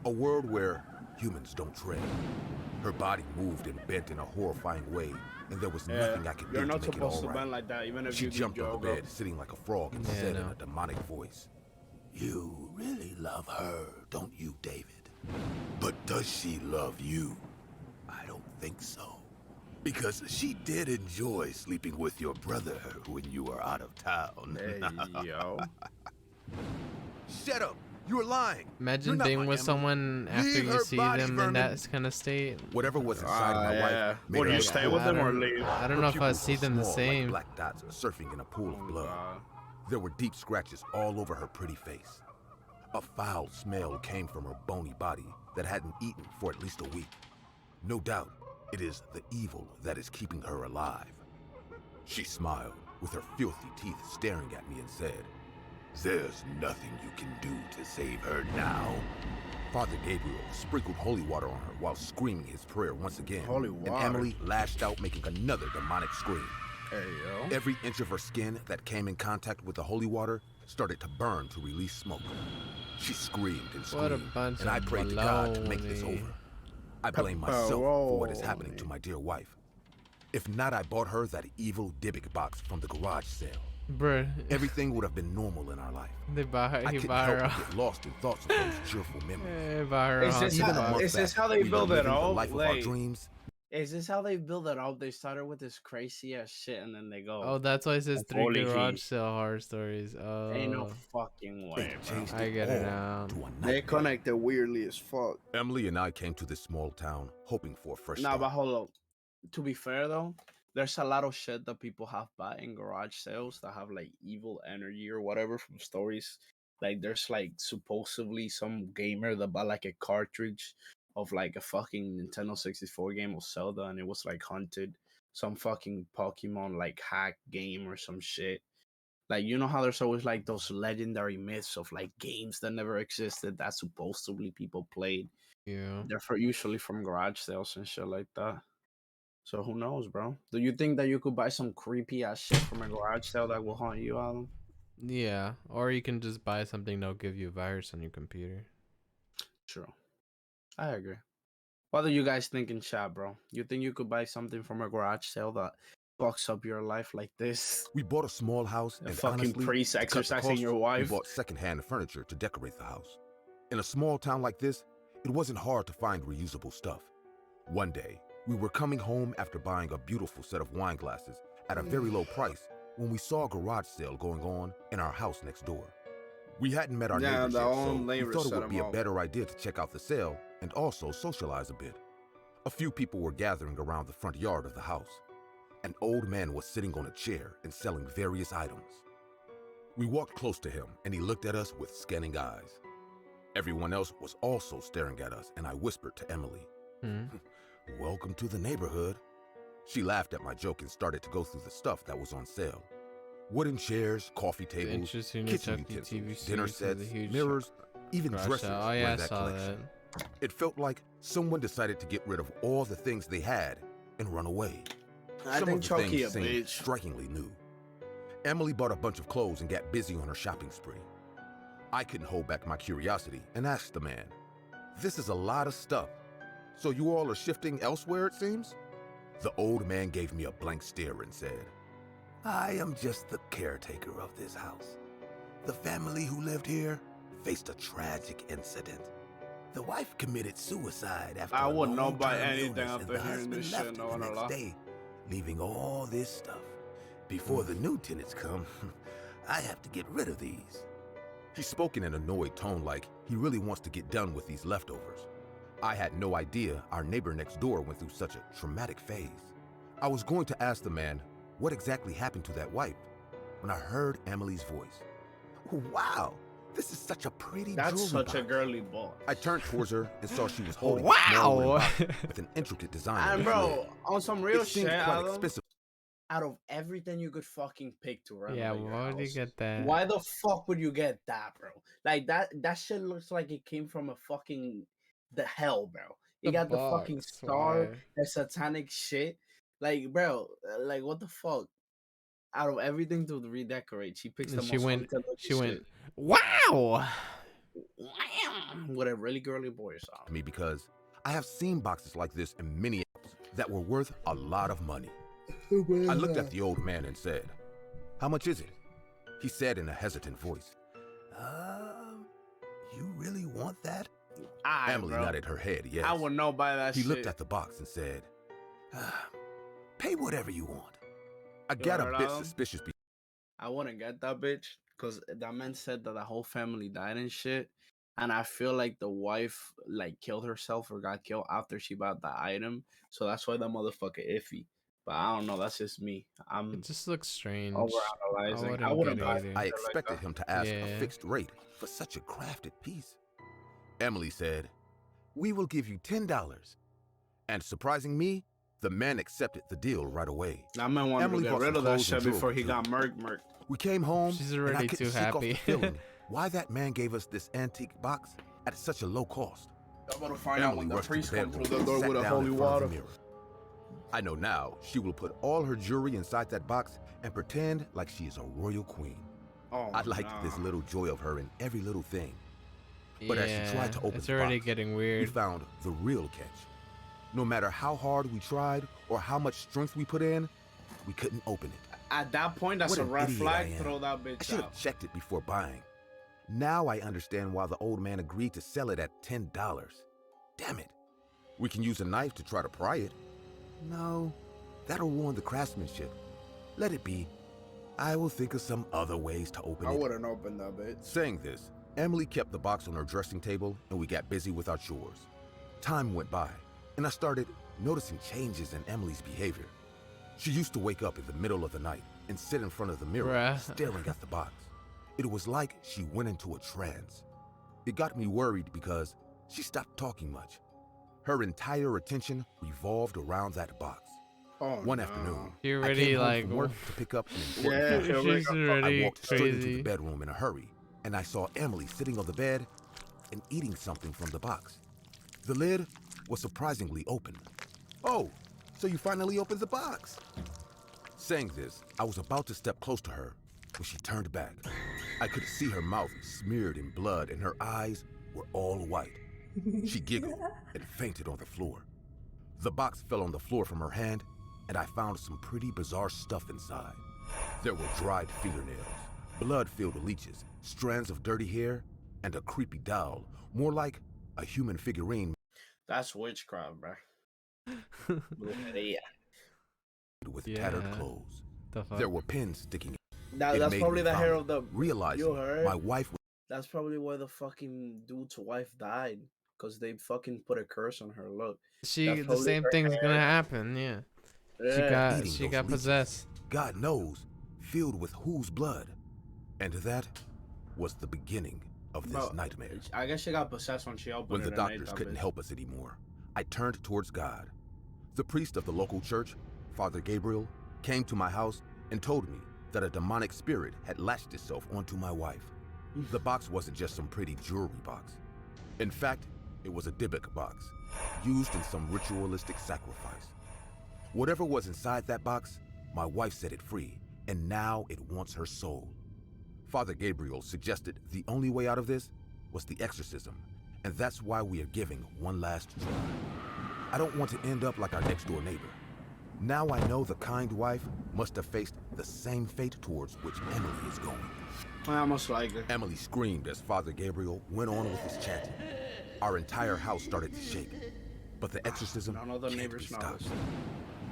A world where humans don't tread. Her body moved and bent in a horrifying way, and there was nothing I could do You're to not make it supposed all to right. bend like that, even if She you jumped on the yoga. bed, sitting like a frog, and Yeah, said in no. a demonic voice, "You really love her, don't you, David? But does she love you? I don't think so. Because she did enjoy sleeping with your brother when you were out of town." Hey, yo. Shut up! You were lying. Imagine You're not being my with Emily. someone after Leave you her see body, them in Vernon. that kind of state. Whatever was inside my yeah. wife made Would her you look stay cool. with them or don't- leave? I don't Her know if I pupils see were them the small, same. like black dots surfing in a pool of blood. God. There were deep scratches all over her pretty face. A foul smell came from her bony body that hadn't eaten for at least a week. No doubt, it is the evil that is keeping her alive. She smiled, with her filthy teeth staring at me, and said, "There's nothing you can do to save her now." Father Gabriel sprinkled holy water on her while screaming his prayer once again. Holy And water. Emily lashed out, making another demonic scream. Hey, yo. Every inch of her skin that came in contact with the holy water started to burn to release smoke. She screamed and What a screamed, bunch and I of prayed to God to make this baloney. over. I blame myself for what is happening to my dear wife. If not, I bought her that evil Dybbuk box from the garage sale. Bruh. Everything would have been normal in our life. They bought her. I He couldn't bought help her. but get lost in thoughts of those cheerful memories. They bought her. Is this Even a how- month is this back, how they we were build it living the up? life of our Like- dreams. Is this how they build it up? They started with this crazy ass shit and then they go. Oh, that's why it says and 3 holy garage heat. sale horror stories. Oh, Ain't no fucking way, bro. Changed I get it all now. to a They nightmare. connected weirdly as fuck. Emily and I came to this small town hoping for a fresh Nah, start. but hold up. To be fair though, there's a lot of shit that people have bought in garage sales that have like evil energy or whatever from stories. Like there's like supposedly some gamer that bought like a cartridge of like a fucking Nintendo 64 game of Zelda and it was like haunted. Some fucking Pokemon like hack game or some shit. Like you know how there's always like those legendary myths of like games that never existed that supposedly people played. Yeah. They're usually from garage sales and shit like that. So who knows, bro? Do you think that you could buy some creepy ass shit from a garage sale that will haunt you, Alan? Yeah. Or you can just buy something that'll give you a virus on your computer. True. I agree. What do you guys think in chat, bro? You think you could buy something from a garage sale that fucks up your life like this? We bought a small house A and fucking honestly, priest to cut the exercising costs, your wife? We bought secondhand furniture to decorate the house. In a small town like this, it wasn't hard to find reusable stuff. One day, we were coming home after buying a beautiful set of wine glasses at a very low price when we saw a garage sale going on in our house next door. We hadn't met our Yeah, neighbors the yet, so own we neighbors thought it set would be them a up. better idea to check out the sale and also socialize a bit. A few people were gathering around the front yard of the house. An old man was sitting on a chair and selling various items. We walked close to him and he looked at us with scanning eyes. Everyone else was also staring at us and I whispered to Emily, "Welcome to the neighborhood." She laughed at my joke and started to go through the stuff that was on sale. Wooden chairs, coffee tables, interesting kitchen Chucky TV utensils, dinner series with a sets, huge mirrors, even garage dressers sale. Oh, were yeah, I in that saw collection. It felt like someone decided to get rid of all the things they had and run away. I Some think of the Chucky things a seemed bitch. strikingly new. Emily bought a bunch of clothes and got busy on her shopping spree. I couldn't hold back my curiosity and asked the man, "This is a lot of stuff. So you all are shifting elsewhere, it seems?" The old man gave me a blank stare and said, "I am just the caretaker of this house. The family who lived here faced a tragic incident. The wife committed suicide after I a would not buy long-term anything illness, and after the hearing husband this left shit, her no the one next lie. day, leaving all this stuff. Before the new tenants come, I have to get rid of these." He spoke in an annoyed tone like he really wants to get done with these leftovers. I had no idea our neighbor next door went through such a traumatic phase. I was going to ask the man what exactly happened to that wife when I heard Emily's voice. "Wow, this is such a pretty That's jewelry such box. a girly box. I turned towards her and saw she was holding a small wooden box with an intricate design. on And the bro, lid. on some real It seemed shit, quite Adam, expensive. out of everything you could fucking pick to renovate Yeah, your why would you house, get that? why the fuck would you get that, bro? Like that shit looks like it came from a fucking the hell, bro. You The got the fucking box, star, why? the satanic shit. Like, bro, like what the fuck? Out of everything to redecorate, she picks the And she most went. haunted She went. shit. Wow. With a really girly voice. To me because I have seen boxes like this in many that were worth a lot of money. I looked at the old man and said, "How much is it?" He said in a hesitant voice, "You really want that?" Emily nodded her head, yes. I would know by that he shit. looked at the box and said, "Pay whatever you want." I got a bit suspicious. I wouldn't get that bitch because that man said that the whole family died and shit. And I feel like the wife like killed herself or got killed after she bought the item. So that's why that motherfucker iffy. But I don't know. That's just me. It just looks strange. Overanalyzing. I wouldn't wouldn't get buy it either. I expected him to ask a Yeah. fixed rate for such a crafted piece. Emily said, "We will give you $10. And surprising me, the man accepted the deal right away. That man wanted to get bought rid some of that clothes and shit before jewelry, he too. got murked. We came home, She's and I already couldn't too shake off happy. the feeling why that man gave us this antique box at such a low cost. I'm gonna find out Emily when the rushed to priest the come bedroom through the and door sat with a down holy in front of water. the mirror. I know now she will put all her jewelry inside that box and pretend like she is a royal queen. Oh, I liked this little joy of her in every little thing. But as she tried to Yeah, open it's the already box, getting we weird. found the real catch. No matter how hard we tried or how much strength we put in, we couldn't open it. At that point, that's What a an red idiot flag. I am. Throw that I bitch should have out. checked it before buying. Now I understand why the old man agreed to sell it at $10. Damn it. We can use a knife to try to pry it. No, that'll ruin the craftsmanship. Let it be. I will think of some other ways to open I it. wouldn't open that bitch. Saying this, Emily kept the box on her dressing table and we got busy with our chores. Time went by, and I started noticing changes in Emily's behavior. She used to wake up in the middle of the night and sit in front of the mirror, Bruh. staring at the box. It was like she went into a trance. It got me worried because she stopped talking much. Her entire attention revolved around that box. Oh, One afternoon, You're I already came home like, from work to pick up an important Yeah, package. she's already I walked straight into crazy. the bedroom in a hurry, and I saw Emily sitting on the bed and eating something from the box. The lid was surprisingly open. "Oh, so you finally opened the box." Saying this, I was about to step close to her when she turned back. I could see her mouth smeared in blood and her eyes were all white. She giggled and fainted on the floor. The box fell on the floor from her hand, and I found some pretty bizarre stuff inside. There were dried fingernails, blood-filled leeches, strands of dirty hair, and a creepy doll, more like a human figurine That's witchcraft, bro. Yeah. with Yeah. tattered clothes. The fuck? There were pins sticking. That, It that's made probably me the hair vomit, of the. realizing You heard? my wife was That's probably why the fucking dude's wife died. Because they fucking put a curse on her. Look. That's The probably same her thing's gonna hair. happen. Yeah. Yeah. eating She those got leeches. possessed. God knows, filled with whose blood. And that was the beginning of this Bro, nightmare. I guess she got possessed when she opened When it the and ate doctors that couldn't bitch. help us anymore, I turned towards God. The priest of the local church, Father Gabriel, came to my house and told me that a demonic spirit had latched itself onto my wife. The box wasn't just some pretty jewelry box. In fact, it was a Dybbuk box, used in some ritualistic sacrifice. Whatever was inside that box, my wife set it free, and now it wants her soul. Father Gabriel suggested the only way out of this was the exorcism, and that's why we are giving one last try. I don't want to end up like our next-door neighbor. Now I know the kind wife must have faced the same fate towards which Emily is going. I most likely. Emily screamed as Father Gabriel went on with his chanting. Our entire house started to shake, but the exorcism None of the can't neighbors be know stopped. this.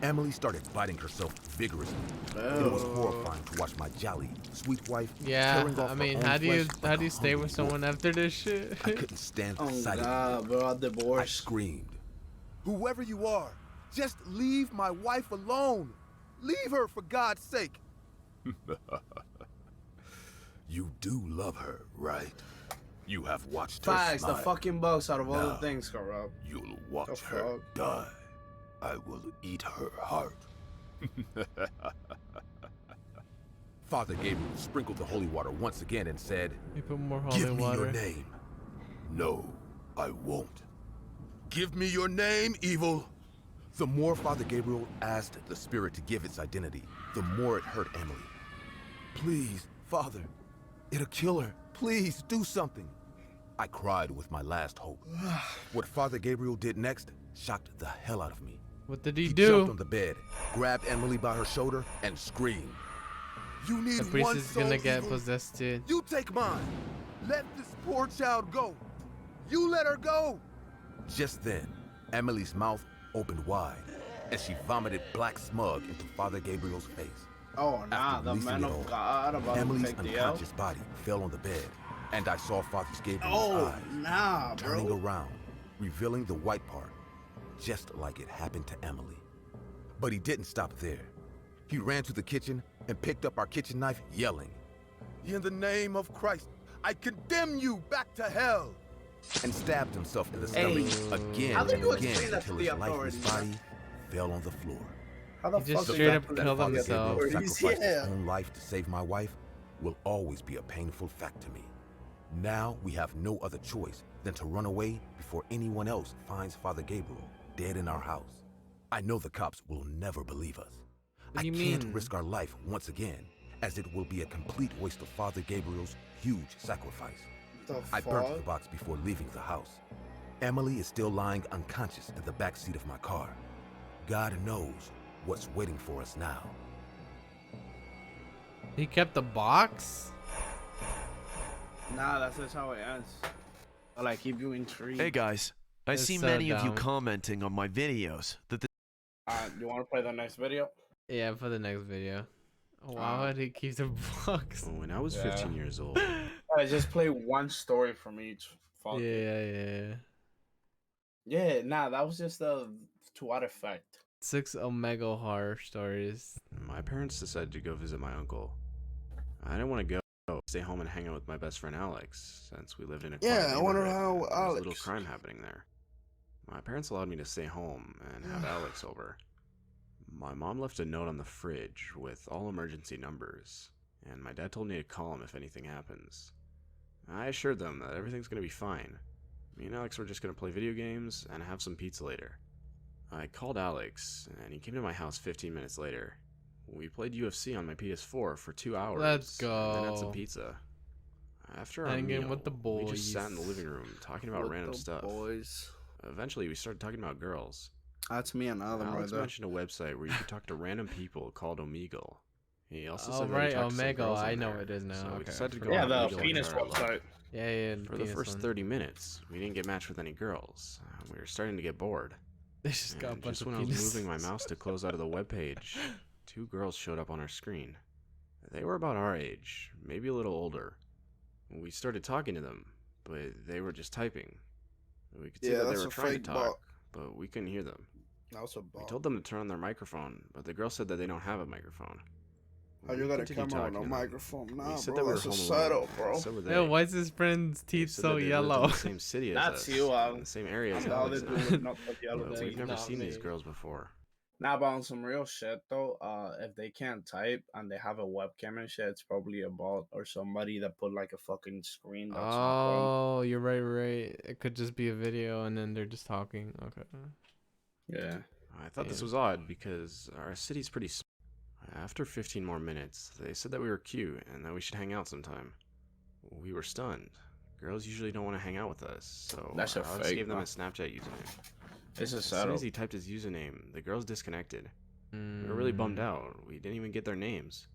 Emily started biting herself vigorously. It was horrifying to watch my jolly, sweet wife Yeah. tearing off I her mean, own how do you flesh like a stay hungry with someone wolf. after this shit? I couldn't stand the Oh sight of God, bro, I it. I divorced. screamed, "Whoever you are, just leave my wife alone. Leave her for God's sake." You do love her, right? You have watched her Facts, the smile. fucking bugs out of all the Now, things, corrupt. You'll watch The her fuck? die. I will eat her heart. Father Gabriel sprinkled the holy water once again and said, You put more holy "Give me water. your name." No, I won't. Give me your name, evil. The more Father Gabriel asked the spirit to give its identity, the more it hurt Emily. Please, Father, it'll kill her. Please, do something. I cried with my last hope. What Father Gabriel did next shocked the hell out of me. What did he He do? jumped on the bed, grabbed Emily by her shoulder, and screamed. You need The priest one is soul, gonna get evil. possessed too. You take mine. Let this poor child go. You let her go. Just then, Emily's mouth opened wide, and she vomited black smug into Father Gabriel's face. Oh, nah, After the releasing man it all, of God about to Emily's take the L. unconscious body fell on the bed, and I saw Father Gabriel's Oh, eyes nah, turning bro. around, revealing the white part, just like it happened to Emily. But he didn't stop there. He ran to the kitchen and picked up our kitchen knife, yelling, "In the name of Christ, I condemn you back to hell!" And stabbed himself in the stomach again How do and you again explain that until to his the lifeless authorities, body fell on the floor. How the He just fuck straight is up that killed Father himself. Gabriel sacrificed Yeah. his own life to save my wife will always be a painful fact to me. Now we have no other choice than to run away before anyone else finds Father Gabriel dead in our house. I know the cops will never believe us. What do you I can't mean? risk our life once again, as it will be a complete waste of Father Gabriel's huge sacrifice. I burnt the box before leaving the house. Emily is still lying unconscious in the back seat of my car. God knows what's waiting for us now. He kept the box? Nah, that's just how it ends. I like keep you intrigued. Hey guys, I That's see so many of you dumb. commenting on my videos that the You want to play the next video? Yeah, for the next video. Why would he keep the box? When I was Yeah. 15 years old, Alright, just play one story from each. Fuck it. Yeah. Yeah, nah, that was just to what effect? 6 Omega horror stories. my parents decided to go visit my uncle. I didn't want to go, stay home and hang out with my best friend Alex, since we lived in a quiet Yeah, I wonder neighborhood how and there was little Alex. crime happening there. My parents allowed me to stay home and have Alex over. My mom left a note on the fridge with all emergency numbers, and my dad told me to call him if anything happens. I assured them that everything's going to be fine. Me and Alex were just going to play video games and have some pizza later. I called Alex, and he came to my house 15 minutes later. We played UFC on my PS4 for 2 hours. Let's And then had some go. pizza. After our Hanging meal, with the we just sat in the boys. living room talking about With random the stuff. boys. Eventually, we started talking about girls. That's me and Adam right Alex there. mentioned a website where you could talk to random people called Omegle. He also Oh, said that right, he talked to some Omegle, girls on I know there, it is now, So we okay, decided to I go Yeah, on the Omegle and penis try our luck. website. Yeah, For the penis first one. 30 minutes, we didn't get matched with any girls. We were starting to get bored. They just got a And bunch just of when I was penises. moving my mouse to close out of the webpage, 2 girls showed up on our screen. They were about our age, maybe a little older. We started talking to them, but they were just typing. We could see Yeah, that they that's were a trying fake to talk, bot. but we couldn't hear them. That was a We bot. told them to turn on their microphone, but the girl said that they don't have a microphone. How you We got a continued camera with talking no to them. microphone? Nah, We said bro, that we were that's a home alone, setup, and bro. so were they. Yo, why is his friend's They teeth said so that they lived yellow? in the same city as That's us, you, in the same area as I'm the other Alex. dude with not the yellow But teeth. we've never Not seen these me. girls before. Nah, but on some real shit though, if they can't type and they have a webcam and shit, it's probably a bot or somebody that put like a fucking screen that's not them. Oh, you're right. It could just be a video and then they're just talking. Okay. Yeah. I thought this was odd because our city's pretty small. After 15 more minutes, they said that we were cute and that we should hang out sometime. We were stunned. Girls usually don't want to hang out with us, so That's a Alex fake, gave them bro. a Snapchat username. It's a As soon setup. as he typed his username, the girls disconnected. We were really bummed out. We didn't even get their names.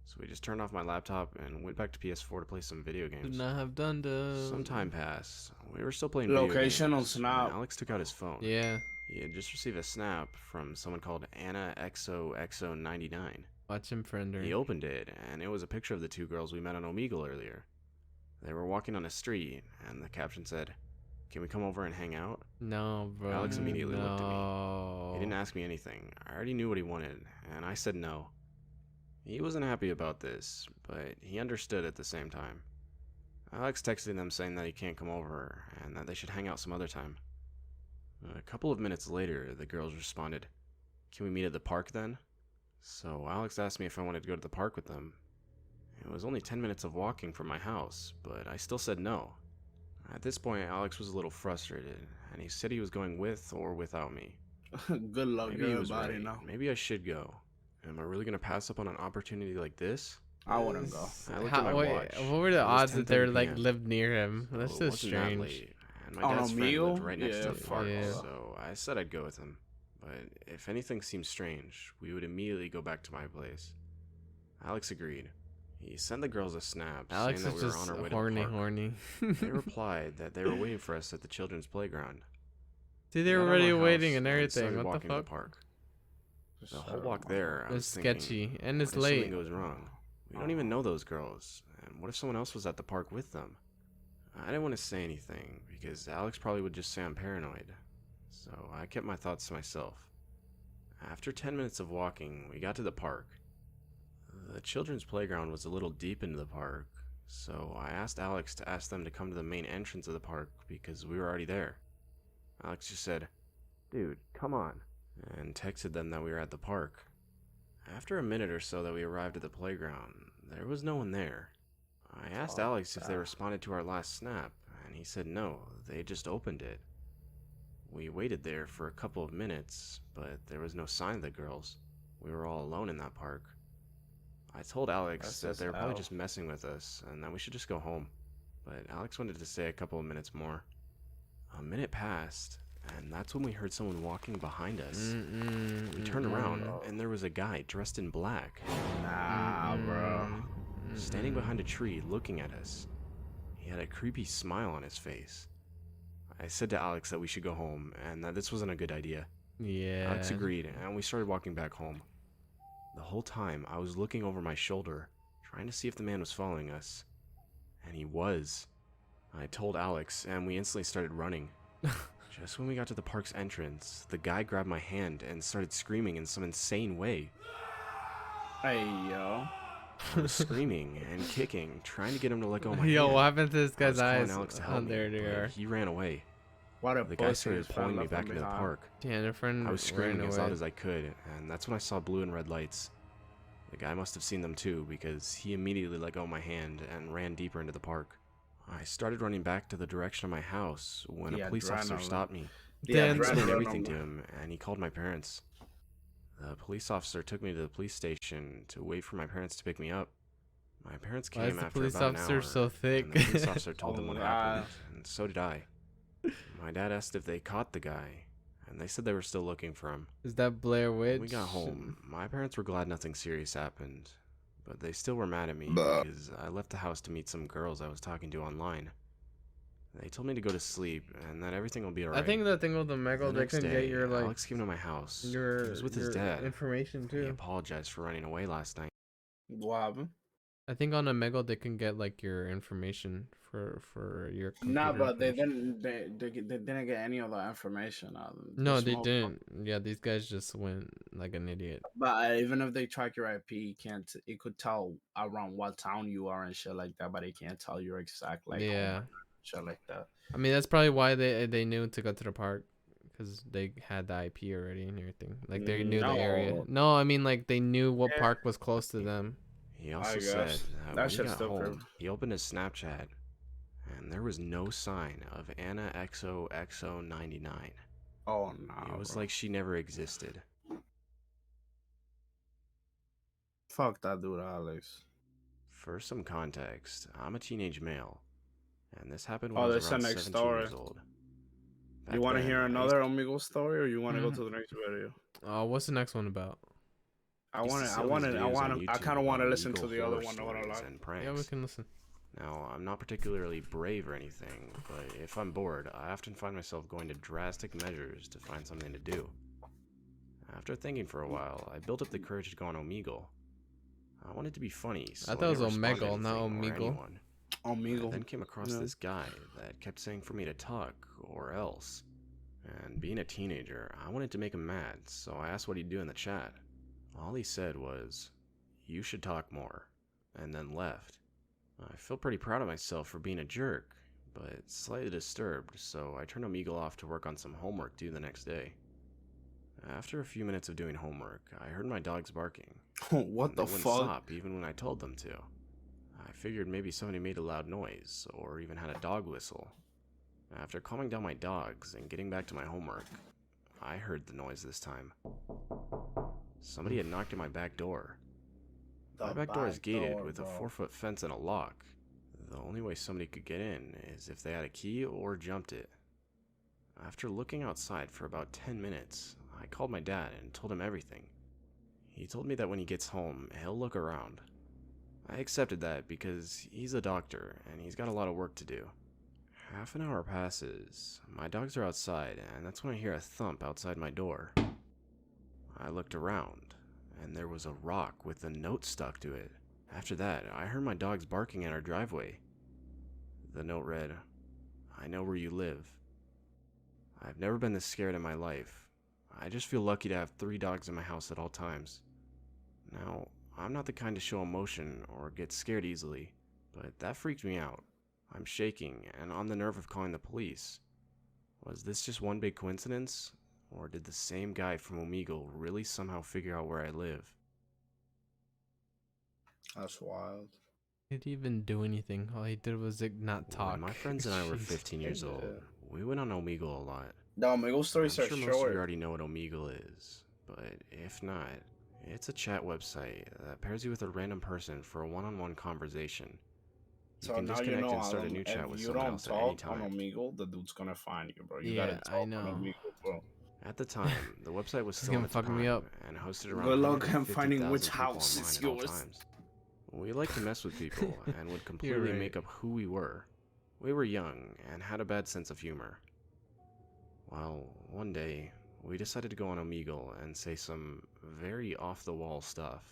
So we just turned off my laptop and went back to PS4 to play some video Should games. not have done that. Some time passed. We were still playing video Location on games, Snap. and Alex took out his phone. Yeah. He had just received a snap from someone called Anna XOXO99. Watch him friend her. He opened it, and it was a picture of the 2 girls we met on Omegle earlier. They were walking on a street, and the caption said, "Can we come over and hang out?" No, bro. Alex immediately looked at me. No. He didn't ask me anything. I already knew what he wanted, and I said no. He wasn't happy about this, but he understood at the same time. Alex texted them saying that he can't come over and that they should hang out some other time. A couple of minutes later, the girls responded, "Can we meet at the park then?" So Alex asked me if I wanted to go to the park with them. It was only 10 minutes of walking from my house, but I still said no. At this point, Alex was a little frustrated, and he said he was going with or without me. Good luck, Maybe he was everybody. right. Now. Maybe I should go. Am I really gonna pass up on an opportunity like this? I wouldn't go. I looked at my watch. What were the odds that they're like 10:30 lived near him? so That's it so wasn't that strange. late, and my dad's friend lived right next to the park, Yeah. so I said I'd go with him. But if anything seemed strange, we would immediately go back to my place. Alex agreed. He sent the girls a snap Alex saying that is we were just on our way horny, to the park. horny. They replied that they were waiting for us at the children's playground. See, they were got out of already my waiting house and everything. started What the walking to fuck? park. The whole walk there, I was It's thinking, sketchy, and it's what if late. something goes wrong? We don't even know those girls, and what if someone else was at the park with them? I didn't want to say anything, because Alex probably would just say I'm paranoid, so I kept my thoughts to myself. After 10 minutes of walking, we got to the park. The children's playground was a little deep into the park, so I asked Alex to ask them to come to the main entrance of the park because we were already there. Alex just said, "Dude, come on," and texted them that we were at the park. After a minute or so that we arrived at the playground, there was no one there. I asked Alex if they responded to our last snap, and he said no, they just opened it. We waited there for a couple of minutes, but there was no sign of the girls. We were all alone in that park. I told Alex that they were probably just messing with us, and that we should just go home. But Alex wanted to stay a couple of minutes more. A minute passed, and that's when we heard someone walking behind us. We turned around, and there was a guy dressed in black. Nah, bro. Standing behind a tree, looking at us. He had a creepy smile on his face. I said to Alex that we should go home, and that this wasn't a good idea. Yeah. Alex agreed, and we started walking back home. The whole time, I was looking over my shoulder, trying to see if the man was following us. And he was. I told Alex, and we instantly started running. Just when we got to the park's entrance, the guy grabbed my hand and started screaming in some insane way. Hey, yo. I was screaming and kicking, trying to get him to let go of my Yo, hand. what happened to this I guy's was calling eyes? Alex to help me, There they but are. he ran away. What a The guy pussy, started his friend pulling me left back him into the behind. park. Yeah, their friend I was screaming ran as away. loud as I could, and that's when I saw blue and red lights. The guy must have seen them too, because he immediately let go of my hand and ran deeper into the park. I started running back to the direction of my house when a police officer stopped me. I explained everything to him, and he called my parents. The police officer took me to the police station to wait for my parents to pick me up. My parents Why is came the after police about an officer hour, so thick? and the police officer told them Oh, what God. happened, and so did I. My dad asked if they caught the guy, and they said they were still looking for him. Is that Blair Witch? When we got home, my parents were glad nothing serious happened, but they still were mad at me because I left the house to meet some girls I was talking to online. They told me to go to sleep and that everything will be alright. I think the thing with the Maicol, they can get your like Alex came to my house. your He was with his your dad. information He too. apologized for running away last night. What happened? I think on a Maicol they can get like your information for your Nah, computer but they information. didn't get any of the information out of them. No, they smoked didn't. Yeah, these guys just went like an idiot. But even if they track your IP, it could tell around what town you are and shit like that, but it can't tell your exact like Yeah. shit like that. I mean, that's probably why they knew to go to the park, because they had the IP already and everything. Like they knew the area. No, I mean like they knew what park was close to them. He also said that when he got home, he opened his Snapchat, and there was no sign of Anna XOXO99. Oh no! It was like she never existed. Fuck that dude, Alex. For some context, I'm a teenage male, and this happened when Oh, I that's was the around next 17 story. years old. You Back want to then, hear I used another Omegle story, or you want to go to the next video? What's the next one about? I used to want see to. all these videos on I YouTube kind of want to about listen to legal the other horror one. Not gonna stories lie. and pranks. Yeah, we can listen. Now, I'm not particularly brave or anything, but if I'm bored, I often find myself going to drastic measures to find something to do. After thinking for a while, I built up the courage to go on Omegle. I wanted to be funny, so I thought it was didn't respond to Omegle, not anything or Omegle. anyone. Omegle. I then came across Yeah. this guy that kept saying for me to talk, or else. And being a teenager, I wanted to make him mad, so I asked what he'd do in the chat. All he said was, "You should talk more," and then left. I feel pretty proud of myself for being a jerk, but slightly disturbed, so I turned Omegle off to work on some homework due the next day. After a few minutes of doing homework, I heard my dogs barking. What the they wouldn't fuck? stop even when I told them to. I figured maybe somebody made a loud noise, or even had a dog whistle. After calming down my dogs and getting back to my homework, I heard the noise this time. Somebody had knocked at my back door. My back door is gated with a 4-foot fence and a lock. The only way somebody could get in is if they had a key or jumped it. After looking outside for about 10 minutes, I called my dad and told him everything. He told me that when he gets home, he'll look around. I accepted that because he's a doctor and he's got a lot of work to do. Half an hour passes, my dogs are outside, and that's when I hear a thump outside my door. I looked around, and there was a rock with a note stuck to it. After that, I heard my dogs barking at our driveway. The note read, "I know where you live. I've never been this scared in my life. I just feel lucky to have 3 dogs in my house at all times. Now, I'm not the kind to show emotion or get scared easily, but that freaked me out. I'm shaking and on the nerve of calling the police. Was this just one big coincidence? Or did the same guy from Omegle really somehow figure out where I live?" That's wild. He didn't even do anything. All he did was not talk. When my friends and I were 15 years old, we went on Omegle a lot. The Omegle stories I'm are sure most of short. you already know what Omegle is, but if not, it's a chat website that pairs you with a random person for a one-on-one conversation. You So can now you disconnect know, and start a Adam, new chat if with you someone don't else at any talk on time. Omegle, the dude's gonna find you, bro. You Yeah, gotta talk I know. on Omegle, bro. At the time, the website was It's still gonna in its fuck me prime up. and hosted around Good luck in 150,000 finding which people house online is at all yours. times. We liked to mess with people and would completely right. make up who we were. We were young and had a bad sense of humor. Well, one day, we decided to go on Omegle and say some very off-the-wall stuff.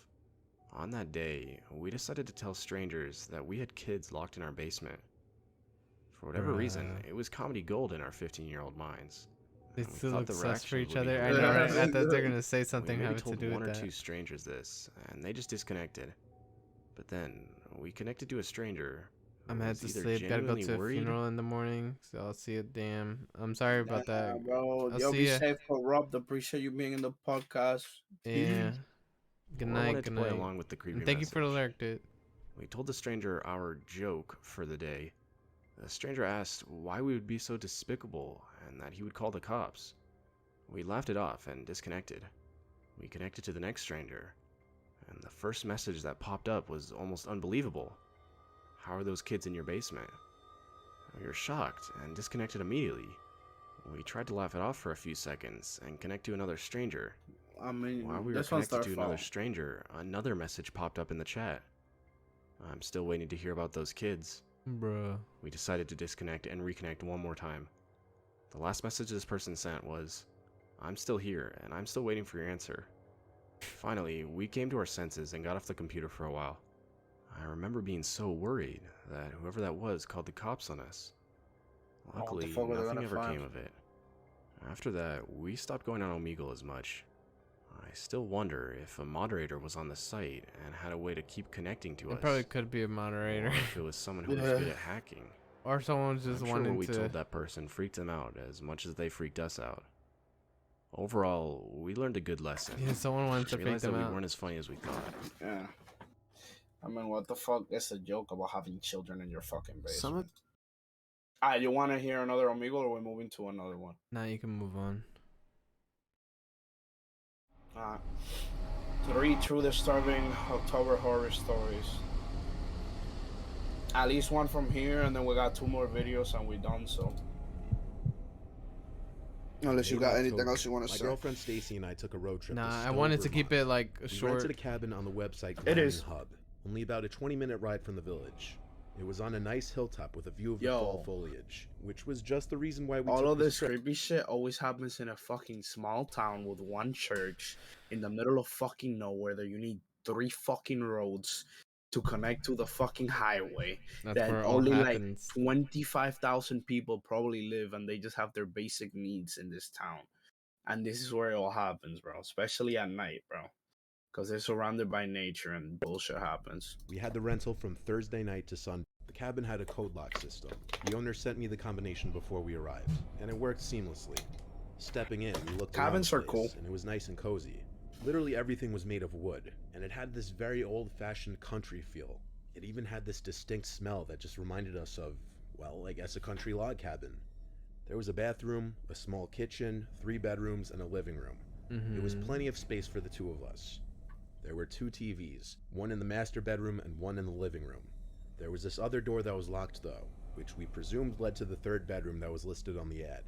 On that day, we decided to tell strangers that we had kids locked in our basement. For whatever reason, Bruh. it was comedy gold in our 15-year-old minds. They and we still thought look the sus for reactions each would be other. I know, right? hilarious. I thought they're gonna say something We maybe having to told do one with or that. 2 strangers this, and they just disconnected. But then, we connected to a stranger. I'm gonna have to either sleep. Gotta go genuinely to a worried- funeral in the morning, so I'll see you. Damn. I'm sorry about that. Bro, I'll yo, see be ya. safe, Corrupt. Appreciate you being in the podcast. Yeah. Good Well, I night. wanted Good to play night. along with the creepy And thank you for the message. lurk, dude. We told the stranger our joke for the day. The stranger asked why we would be so despicable and that he would call the cops. We laughed it off and disconnected. We connected to the next stranger, and the first message that popped up was almost unbelievable. "How are those kids in your basement?" We were shocked and disconnected immediately. We tried to laugh it off for a few seconds and connect to another stranger. I mean, While we were this one's connected their to another fault. stranger, another message popped up in the chat. I'm still waiting to hear about those kids. Bruh. We decided to disconnect and reconnect one more time. The last message this person sent was, "I'm still here, and I'm still waiting for your answer." Finally, we came to our senses and got off the computer for a while. I remember being so worried that whoever that was called the cops on us. Luckily, fuck were they nothing gonna ever find? came of it. After that, we stopped going on Omegle as much. I still wonder if a moderator was on the site and had a way to keep connecting to It us. probably could be a moderator. Or if it was someone who was Yeah. good at hacking. Or someone just I'm sure wanting what we to. told that person freaked them out as much as they freaked us out. Overall, we learned a good lesson. Yeah, someone wanted to freak Realized them that we out. weren't as funny as we thought. Yeah. I mean, what the fuck? It's a joke about having children in your fucking basement. Alright, you want to hear another Omegle, or we're moving to another one? Now you can move on. 3 true disturbing October horror stories. At least one from here, and then we got 2 more videos, and we're done. So, unless you Late got anything October, else you want to My say. girlfriend Stacy and I took a road trip. Nah, to I Stowe, wanted to keep Vermont. it like We short. rented a cabin on the website It Glamping is. Hub, only about a 20-minute ride from the village. It was on a nice hilltop with a view of the Yo. fall foliage, which was just the reason why we All took of this this trip. creepy shit always happens in a fucking small town with one church in the middle of fucking nowhere that you need 3 fucking roads to connect to the fucking highway. That's that where it all only happens. like 25,000 people probably live, and they just have their basic needs in this town. And this is where it all happens, bro. Especially at night, bro. Because they're surrounded by nature and bullshit happens. We had the rental from Thursday night to Sunday. The cabin had a code lock system. The owner sent me the combination before we arrived, and it worked seamlessly. Stepping in, we looked around Cabins the are place, cool. and it was nice and cozy. Literally everything was made of wood, and it had this very old-fashioned country feel. It even had this distinct smell that just reminded us of, well, I guess a country log cabin. There was a bathroom, a small kitchen, 3 bedrooms, and a living room. It was plenty of space for the 2 of us. There were 2 TVs, one in the master bedroom and one in the living room. There was this other door that was locked though, which we presumed led to the 3rd bedroom that was listed on the ad.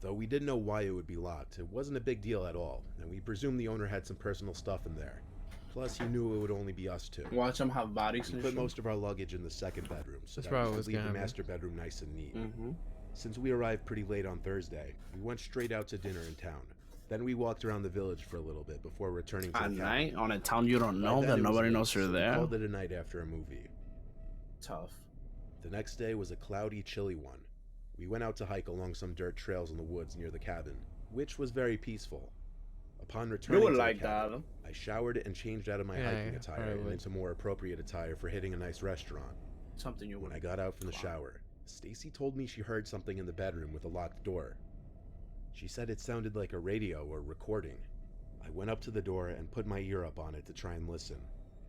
Though we didn't know why it would be locked, it wasn't a big deal at all, and we presumed the owner had some personal stuff in there. Plus, he knew it would only be us 2. Watch them have bodies We and put shit. most of our luggage in the 2nd bedroom, so That's that probably we what's could leave gonna the happen. master bedroom nice and neat. Since we arrived pretty late on Thursday, we went straight out to dinner in town. Then we walked around the village for a little bit before returning to At the cabin. night on a town you don't By know then that it was nobody late, knows you're so we there. called it a night after a movie. Tough. The next day was a cloudy, chilly one. We went out to hike along some dirt trails in the woods near the cabin, which was very peaceful. Upon returning would to like the cabin, that. I showered and changed out of my Yeah, hiking I attire probably and would. into more appropriate attire for hitting a nice restaurant. Something you When would. I got out from the shower, Stacy told me she heard something in the bedroom with a locked door. She said it sounded like a radio or recording. I went up to the door and put my ear up on it to try and listen,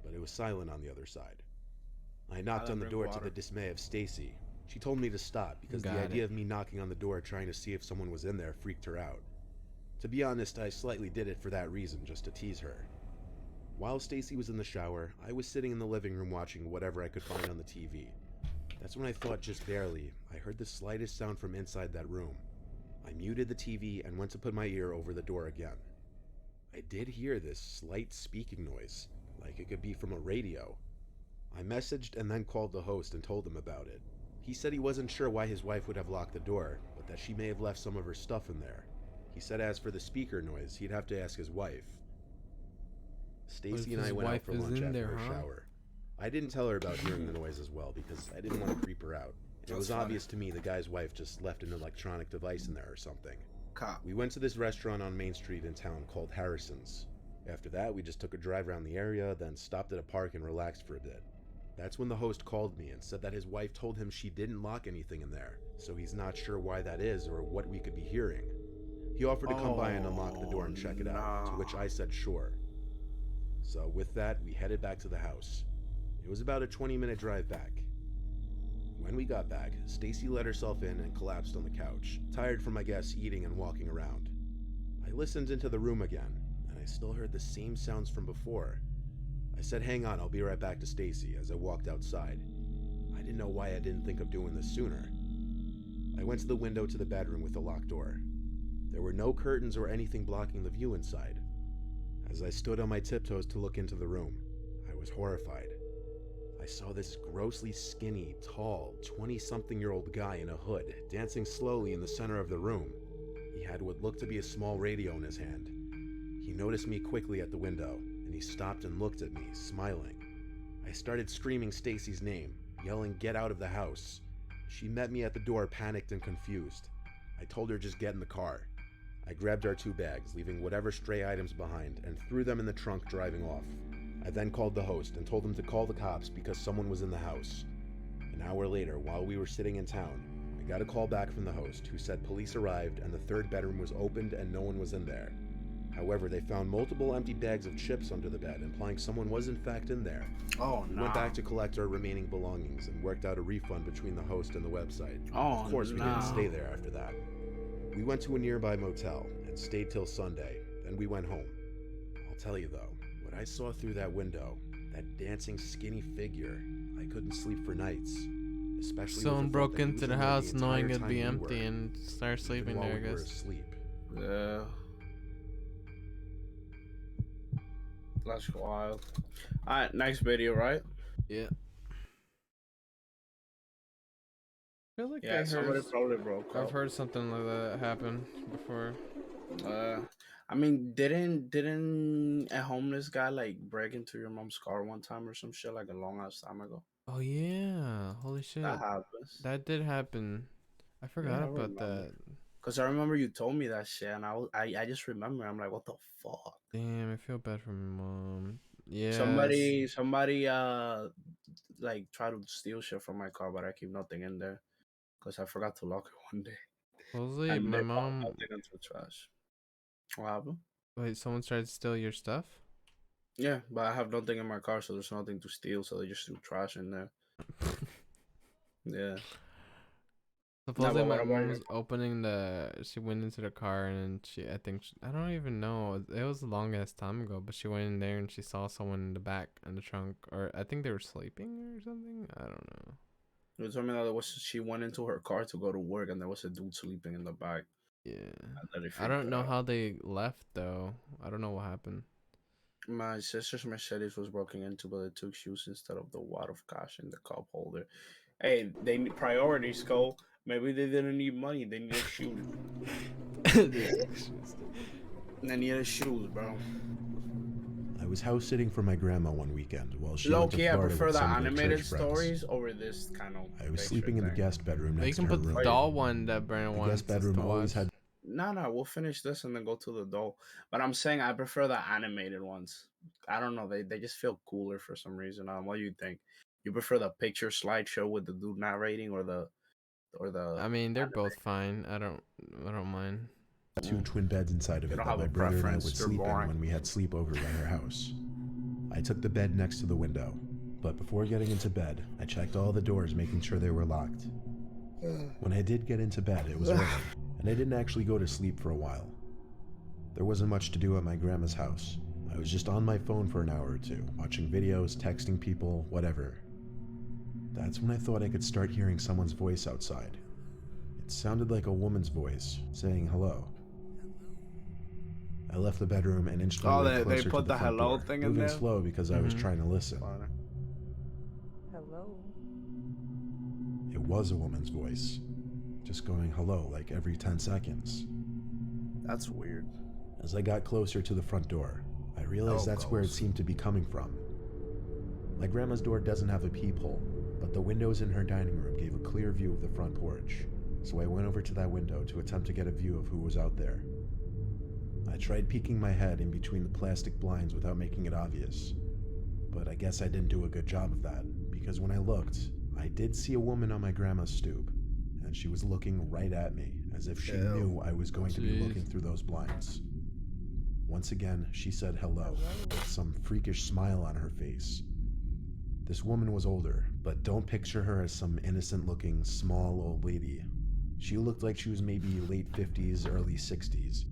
but it was silent on the other side. I knocked on the door to the dismay of Stacy. She told me to stop because the Got idea it. of me knocking on the door trying to see if someone was in there freaked her out. To be honest, I slightly did it for that reason, just to tease her. While Stacy was in the shower, I was sitting in the living room watching whatever I could find on the TV. That's when I thought, just barely, I heard the slightest sound from inside that room. I muted the TV and went to put my ear over the door again. I did hear this slight speaking noise, like it could be from a radio. I messaged and then called the host and told him about it. He said he wasn't sure why his wife would have locked the door, but that she may have left some of her stuff in there. He said as for the speaker noise, he'd have to ask his wife. Stacy and I his went out wife for is lunch in after there, her huh? shower. I didn't tell her about hearing the noise as well because I didn't want to creep her out. It was obvious to me the guy's wife just left an electronic device in there or something. We went to this restaurant on Main Street in town called Harrison's. After that, we just took a drive around the area, then stopped at a park and relaxed for a bit. That's when the host called me and said that his wife told him she didn't lock anything in there, so he's not sure why that is or what we could be hearing. He offered to come by and unlock the door and check it out, to which I said sure. So with that, we headed back to the house. It was about a 20-minute drive back. When we got back, Stacy let herself in and collapsed on the couch, tired from, I guess, eating and walking around. I listened into the room again, and I still heard the same sounds from before. I said, "Hang on, I'll be right back," to Stacy as I walked outside. I didn't know why I didn't think of doing this sooner. I went to the window to the bedroom with the locked door. There were no curtains or anything blocking the view inside. As I stood on my tiptoes to look into the room, I was horrified. I saw this grossly skinny, tall, 20-something-year-old guy in a hood dancing slowly in the center of the room. He had what looked to be a small radio in his hand. He noticed me quickly at the window, and he stopped and looked at me, smiling. I started screaming Stacy's name, yelling, "Get out of the house." She met me at the door, panicked and confused. I told her just get in the car. I grabbed our 2 bags, leaving whatever stray items behind, and threw them in the trunk, driving off. I then called the host and told him to call the cops because someone was in the house. An hour later, while we were sitting in town, I got a call back from the host who said police arrived and the 3rd bedroom was opened and no one was in there. However, they found multiple empty bags of chips under the bed, implying someone was in fact in there. Oh, We no. went back to collect our remaining belongings and worked out a refund between the host and the website. Oh, of course, we didn't no. stay there after that. We went to a nearby motel and stayed till Sunday, then we went home. I'll tell you though, what I saw through that window, that dancing skinny figure, I couldn't sleep for nights. Especially Someone with the thought broke that he into was the in there house entire knowing it'd time be we empty were, and start even sleeping while there, I we were guess. asleep. Yeah. That's wild. Alright, next video, right? Yeah. I feel like Yeah, somebody probably broke I've up. heard something like that happen before. I mean, didn't a homeless guy like break into your mom's car one time or some shit like a long ass time ago? Oh yeah, holy shit. That happens. That did happen. I forgot I about remember. that. Cause I remember you told me that shit, and I just remember. I'm like, what the fuck? Damn, I feel bad for my mom. Yeah. Somebody like try to steal shit from my car, but I keep nothing in there because I forgot to lock it one day. Supposedly, And my they found mom. nothing into the trash. What happened? Wait, someone tried to steal your stuff? Yeah, but I have nothing in my car, so there's nothing to steal. So they just threw trash in there. Yeah. Supposedly, but my what about mom your- was opening the. She went into the car and I think I don't even know. It was a long ass time ago, but she went in there and she saw someone in the back in the trunk, or I think they were sleeping or something. I don't know. You told me that she went into her car to go to work, and there was a dude sleeping in the back. Yeah. And then I don't know how they left though. I don't know what happened. My sister's Mercedes was broken into, but they took shoes instead of the wad of cash in the cup holder. Hey, they need priorities, Cole. Maybe they didn't need money. They needed shoes. They needed shoes, bro. I was house sitting for my grandma one weekend while she Low went to key, I Florida prefer with the some of her animated church friends. stories over this kind of. I was sleeping in the guest bedroom You next can to her put the room. doll one that Brandon The wants guest bedroom to always watch. had No, we'll finish this and then go to the doll. But I'm saying I prefer the animated ones. I don't know, they just feel cooler for some reason. What do you think? You prefer the picture slideshow with the dude narrating, or the I mean, they're both fine. I don't mind. two twin beds inside of You it don't that have my a brother and I preference, would you're sleep in boring. when we had sleepovers at her house. I took the bed next to the window, but before getting into bed, I checked all the doors, making sure they were locked. When I did get into bed, it was early, and I didn't actually go to sleep for a while. There wasn't much to do at my grandma's house. I was just on my phone for an hour or two, watching videos, texting people, whatever. That's when I thought I could start hearing someone's voice outside. It sounded like a woman's voice, saying hello. I left the bedroom and inched my way they closer put to the front hello door, thing in moving there? slow because I was trying to listen. Hello. It was a woman's voice, just going hello like every 10 seconds. That's weird. As I got closer to the front door, I realized that's where it seemed to be coming from. My grandma's door doesn't have a peephole, but the windows in her dining room gave a clear view of the front porch, so I went over to that window to attempt to get a view of who was out there. I tried peeking my head in between the plastic blinds without making it obvious, but I guess I didn't do a good job of that, because when I looked, I did see a woman on my grandma's stoop, and she was looking right at me, as if she knew I was going to be looking through those blinds. Once again, she said hello, with some freakish smile on her face. This woman was older, but don't picture her as some innocent-looking, small old lady. She looked like she was maybe late 50s, early 60s.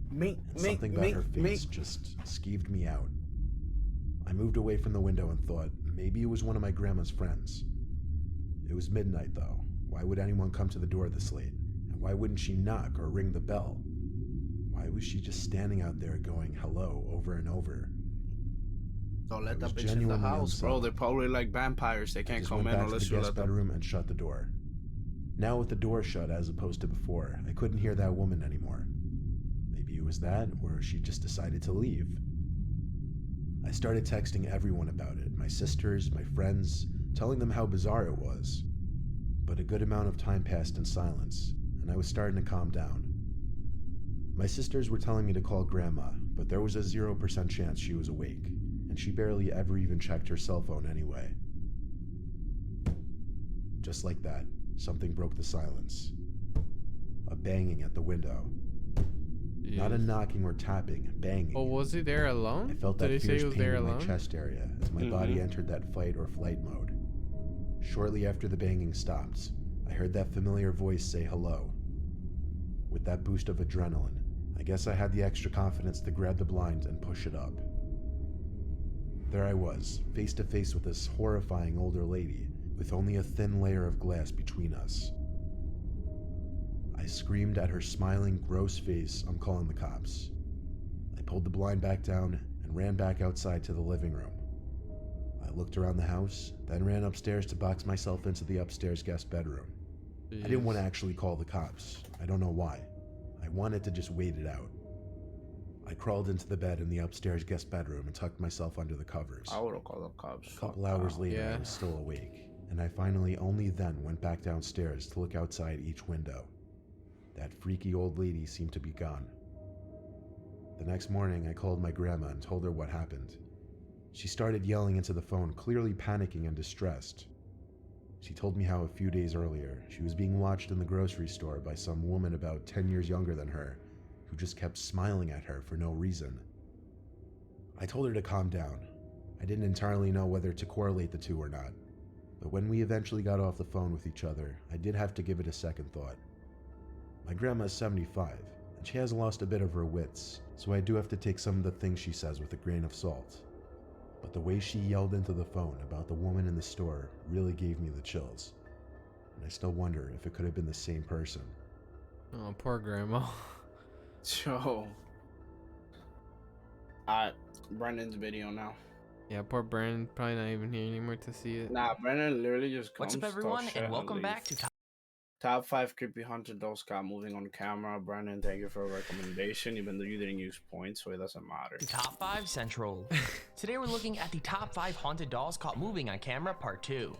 Something about her face just skeeved me out. I moved away from the window and thought maybe it was one of my grandma's friends. It was midnight, though. Why would anyone come to the door this late? And why wouldn't she knock or ring the bell? Why was she just standing out there going hello over and over? Don't let I that was bitch in the genuinely house, bro. unsettled. They're probably like vampires. They I can't just come went in back to unless the you guest let them. bedroom and shut the door. Now with the door shut as opposed to before, I couldn't hear that woman anymore. Maybe it was that, or she just decided to leave. I started texting everyone about it, my sisters, my friends, telling them how bizarre it was. But a good amount of time passed in silence, and I was starting to calm down. My sisters were telling me to call Grandma, but there was a 0% chance she was awake, and she barely ever even checked her cell phone anyway. Just like that, something broke the silence. A banging at the window. Not a knocking or tapping, banging. Oh, was he there alone? I felt Did that he say fierce he was pain there in my alone? chest area as my body entered that fight or flight mode. Shortly after the banging stopped, I heard that familiar voice say hello. With that boost of adrenaline, I guess I had the extra confidence to grab the blind and push it up. There I was, face to face with this horrifying older lady, with only a thin layer of glass between us. I screamed at her smiling, gross face, "I'm calling the cops." I pulled the blind back down and ran back outside to the living room. I looked around the house, then ran upstairs to box myself into the upstairs guest bedroom. I didn't want to actually call the cops. I don't know why. I wanted to just wait it out. I crawled into the bed in the upstairs guest bedroom and tucked myself under the covers. I would have called the cops. A couple hours later, I was still awake, and I finally only then went back downstairs to look outside each window. That freaky old lady seemed to be gone. The next morning, I called my grandma and told her what happened. She started yelling into the phone, clearly panicking and distressed. She told me how a few days earlier, she was being watched in the grocery store by some woman about 10 years younger than her, who just kept smiling at her for no reason. I told her to calm down. I didn't entirely know whether to correlate the two or not, but when we eventually got off the phone with each other, I did have to give it a second thought. My grandma is 75, and she has lost a bit of her wits, so I do have to take some of the things she says with a grain of salt. But the way she yelled into the phone about the woman in the store really gave me the chills, and I still wonder if it could have been the same person. Oh, poor grandma. Yo. Brandon's video now. Yeah, poor Brandon. Probably not even here anymore to see it. Nah, Brandon literally just comes. What's up, everyone, and welcome back to Top 5 Creepy Haunted Dolls Got Moving on Camera. Brandon, thank you for a recommendation, even though you didn't use points, so it doesn't matter. Top 5 Central. Today we're looking at the top 5 haunted dolls caught moving on camera, part 2.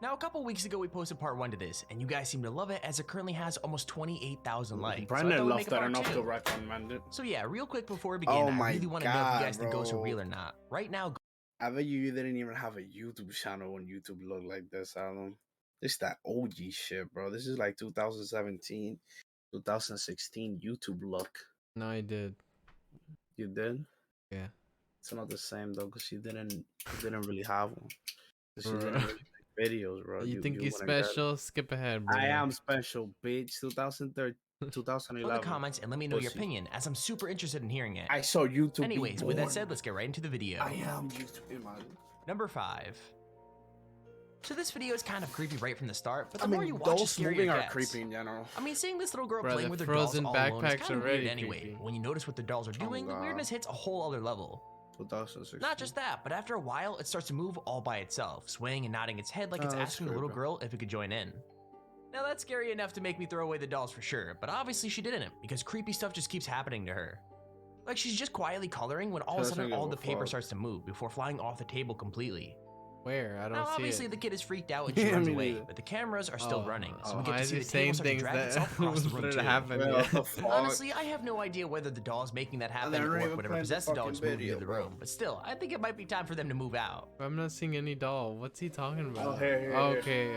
Now, a couple weeks ago we posted part 1 to this, and you guys seem to love it as it currently has almost 28,000 likes. Brandon loved that enough to recommend it. So yeah, real quick before we begin, I really want to know if you guys think ghosts are real or not. Right now, I bet you didn't even have a YouTube channel when YouTube looked like this, Alan. This is that OG shit, bro. This is like 2017, 2016 YouTube look. No, I did. You did? Yeah. It's not the same though, because you didn't really have one. You didn't really make videos, bro. You think you're special? Skip ahead, bro. I am special, bitch. 2013, 2011. in the comments and let me know your opinion, as I'm super interested in hearing it. I saw YouTube. Anyways, with that said, let's get right into the video. I am YouTube, man. Number 5. So this video is kind of creepy right from the start, but the more you watch it, dolls scarier moving it are gets. creepy in general. I mean, seeing this little girl Bro, playing the with her dolls frozen all alone is backpacks kind of already weird anyway. creepy. When you notice what the dolls are doing, the weirdness hits a whole other level. 2016. Not just that, but after a while, it starts to move all by itself, swaying and nodding its head like it's asking the little girl if it could join in. Now that's scary enough to make me throw away the dolls for sure, but obviously she didn't, because creepy stuff just keeps happening to her. Like she's just quietly coloring when all of a sudden all the paper starts to move before flying off the table completely. Where? I don't now, see obviously it. the kid is freaked out and she runs away, but the cameras are still running, so we get to see the table start to drag itself across the room too. Honestly, I have no idea whether the doll's making that happen or if whatever possessed the doll is moving into the room, but still, I think it might be time for them to move out. I'm not seeing any doll. What's he talking about? Oh, here. Okay.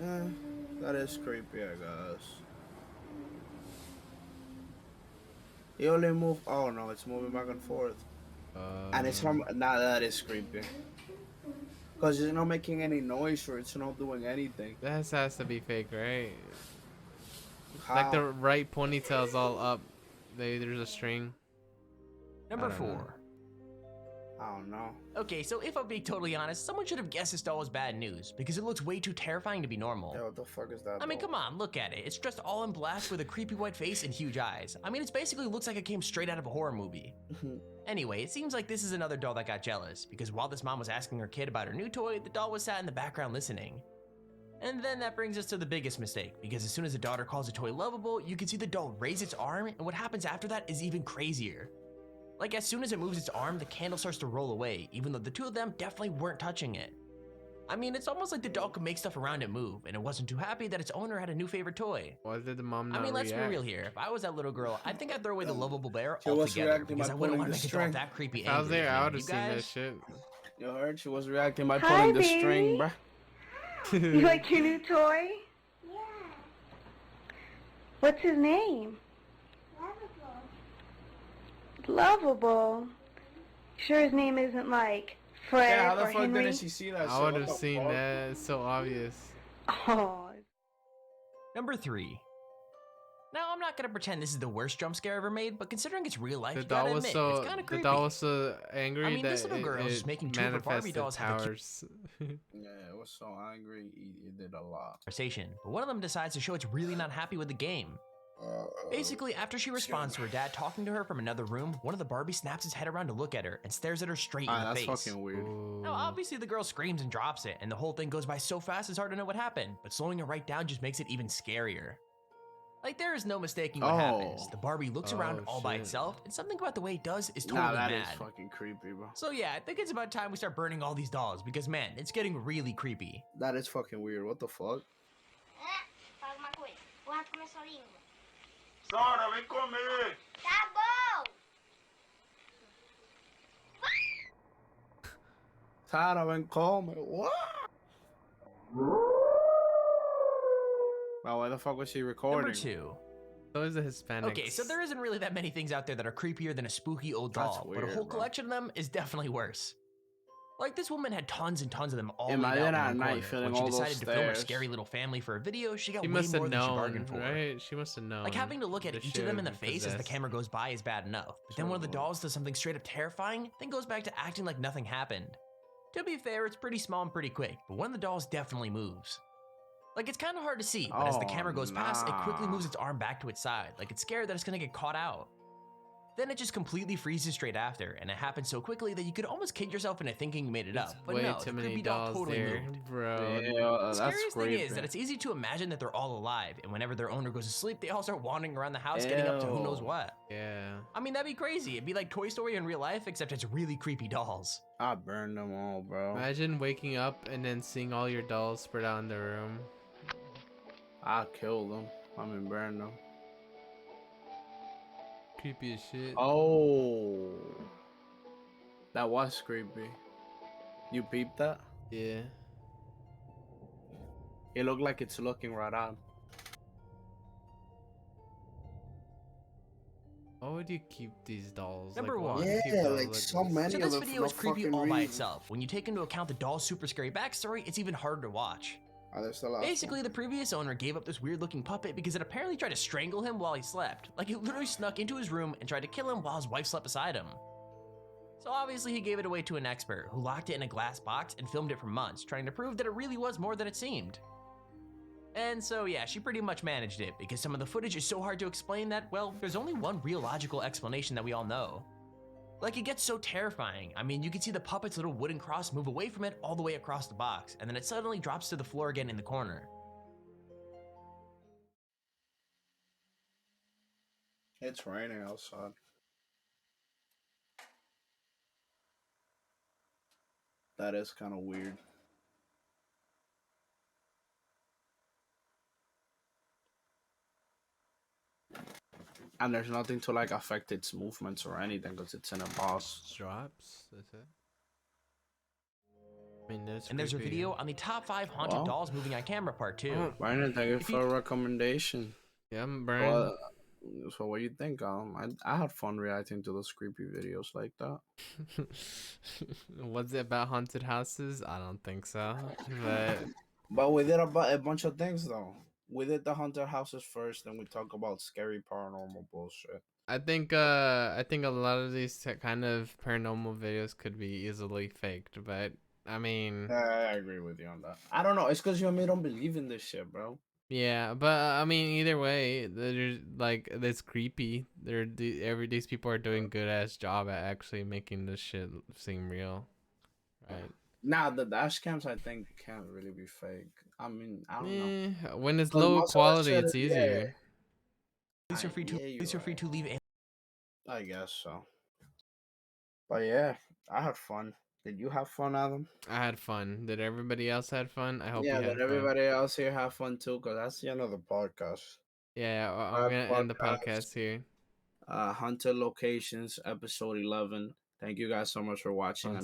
Yeah, that is creepy, I guess. He only move. Oh no, it's moving back and forth. And it's from. Nah, that is creepy. Because it's not making any noise or it's not doing anything. That has to be fake, right? How? Like the right ponytail's all up. There's a string. Number 4. I don't know. Okay, so if I'm being totally honest, someone should have guessed this doll was bad news, because it looks way too terrifying to be normal. Yeah, what the fuck is that? I mean, come on, look at it. It's dressed all in black with a creepy white face and huge eyes. I mean, it basically looks like it came straight out of a horror movie. Anyway, it seems like this is another doll that got jealous, because while this mom was asking her kid about her new toy, the doll was sat in the background listening. And then that brings us to the biggest mistake, because as soon as the daughter calls a toy lovable, you can see the doll raise its arm, and what happens after that is even crazier. Like, as soon as it moves its arm, the candle starts to roll away, even though the two of them definitely weren't touching it. I mean, it's almost like the doll could make stuff around it move, and it wasn't too happy that its owner had a new favorite toy. Why did the mom not I mean, let's be react? real here. If I was that little girl, I think I'd throw away the lovable bear She was altogether, reacting because by I wouldn't pulling want to the make a doll string. that creepy If I was angry. there, I would have You seen that guys? shit. You heard? She was reacting by Hi, pulling the baby. string, bruh. You like your new toy? Yeah. What's his name? Lovable. Sure his name isn't like Fred Yeah, how the or fuck Henry? didn't she see that? I shit? would What have the seen fuck? that. It's so obvious. Oh. Number 3. Now, I'm not gonna pretend this is the worst jump scare ever made, but considering it's real life, The you gotta doll was admit, so. it's kind of The creepy. doll was so angry I mean, that this little girl is it making 2 of her Barbie manifested dolls have a cute powers. Yeah, it was so angry. He did a lot. conversation, but one of them decides to show it's really not happy with the game. Basically, after she responds to her dad talking to her from another room, one of the Barbies snaps his head around to look at her and stares at her straight in the That's face. fucking weird. Now, obviously, the girl screams and drops it, and the whole thing goes by so fast it's hard to know what happened, but slowing it right down just makes it even scarier. Like, there is no mistaking what happens. The Barbie looks around all by itself, and something about the way it does is totally That mad. is fucking creepy, bro. So yeah, I think it's about time we start burning all these dolls, because man, it's getting really creepy. That is fucking weird. What the fuck? Vai comer sua língua. Sora, vem comer! Tá bom! Tara, ven, come. What? Wow, why the fuck was she recording? Number 2. Those are Hispanics. Okay, so there isn't really that many things out there that are creepier than a spooky old doll, but a whole collection of them is definitely worse. Like, this woman had tons and tons of them all laid out in one corner. When she decided to film her scary little family for a video, she got way more than she bargained for. Right? She must have known. Like, having to look at each of them in the face as the camera goes by is bad enough. But then one of the dolls does something straight up terrifying, then goes back to acting like nothing happened. To be fair, it's pretty small and pretty quick, but one of the dolls definitely moves. Like, it's kind of hard to see, but as the camera goes past, it quickly moves its arm back to its side, like it's scared that it's gonna get caught out. Then it just completely freezes straight after, and it happens so quickly that you could almost kid yourself into thinking you made it up. But way no, too the many creepy doll dolls totally there, moved. bro. The scariest thing is that it's easy to imagine that they're all alive, and whenever their owner goes to sleep, they all start wandering around the house, getting up to who knows what. Yeah. I mean, that'd be crazy. It'd be like Toy Story in real life, except it's really creepy dolls. I burned them all, bro. Imagine waking up and then seeing all your dolls spread out in the room. I killed them. I mean, burn them. Creepy as shit. Oh, that was creepy. You peeped that? Yeah. It looked like it's looking right at him. Why would you keep these dolls? Number why 1. would you keep dolls like so this? many So of this them video for is no creepy fucking all by reason. itself. When you take into account the doll's super scary backstory, it's even harder to watch. Are there still out? Basically, the previous owner gave up this weird-looking puppet because it apparently tried to strangle him while he slept. Like, it literally snuck into his room and tried to kill him while his wife slept beside him. So obviously, he gave it away to an expert, who locked it in a glass box and filmed it for months, trying to prove that it really was more than it seemed. And so yeah, she pretty much managed it, because some of the footage is so hard to explain that, well, there's only one real logical explanation that we all know. Like, it gets so terrifying. I mean, you can see the puppet's little wooden cross move away from it all the way across the box, and then it suddenly drops to the floor again in the corner. It's raining outside. That is kind of weird. And there's nothing to like affect its movements or anything because it's in a box. Drops, that's it. I mean, that's And there's a creepy. video on the top 5 haunted Wow. dolls moving on camera part 2. Oh, Brandon, thank you for a recommendation. Yeah, Brandon. Well, so what do you think? I had fun reacting to those creepy videos like that. Was it about haunted houses? I don't think so. But we did about a bunch of things though. We did the haunted houses first, then we talk about scary paranormal bullshit. I think a lot of these kind of paranormal videos could be easily faked, but I mean, I agree with you on that. I don't know. It's because you and me don't believe in this shit, bro. yeah, but I mean, either way, there's like it's creepy. These people are doing good ass job at actually making this shit seem real, right? Nah, the dash cams I think can't really be fake. I mean, I don't know. When it's But low most of that quality, shit it's is- easier. Please feel free to leave a I guess so. But yeah, I had fun. Did you have fun, Adam? I had fun. Did everybody else had fun? I hope Yeah, you had did everybody else here have fun too? Because that's the end of the podcast. Yeah, I'm Our gonna end the podcast here. Hunter Locations, episode 11. Thank you guys so much for watching.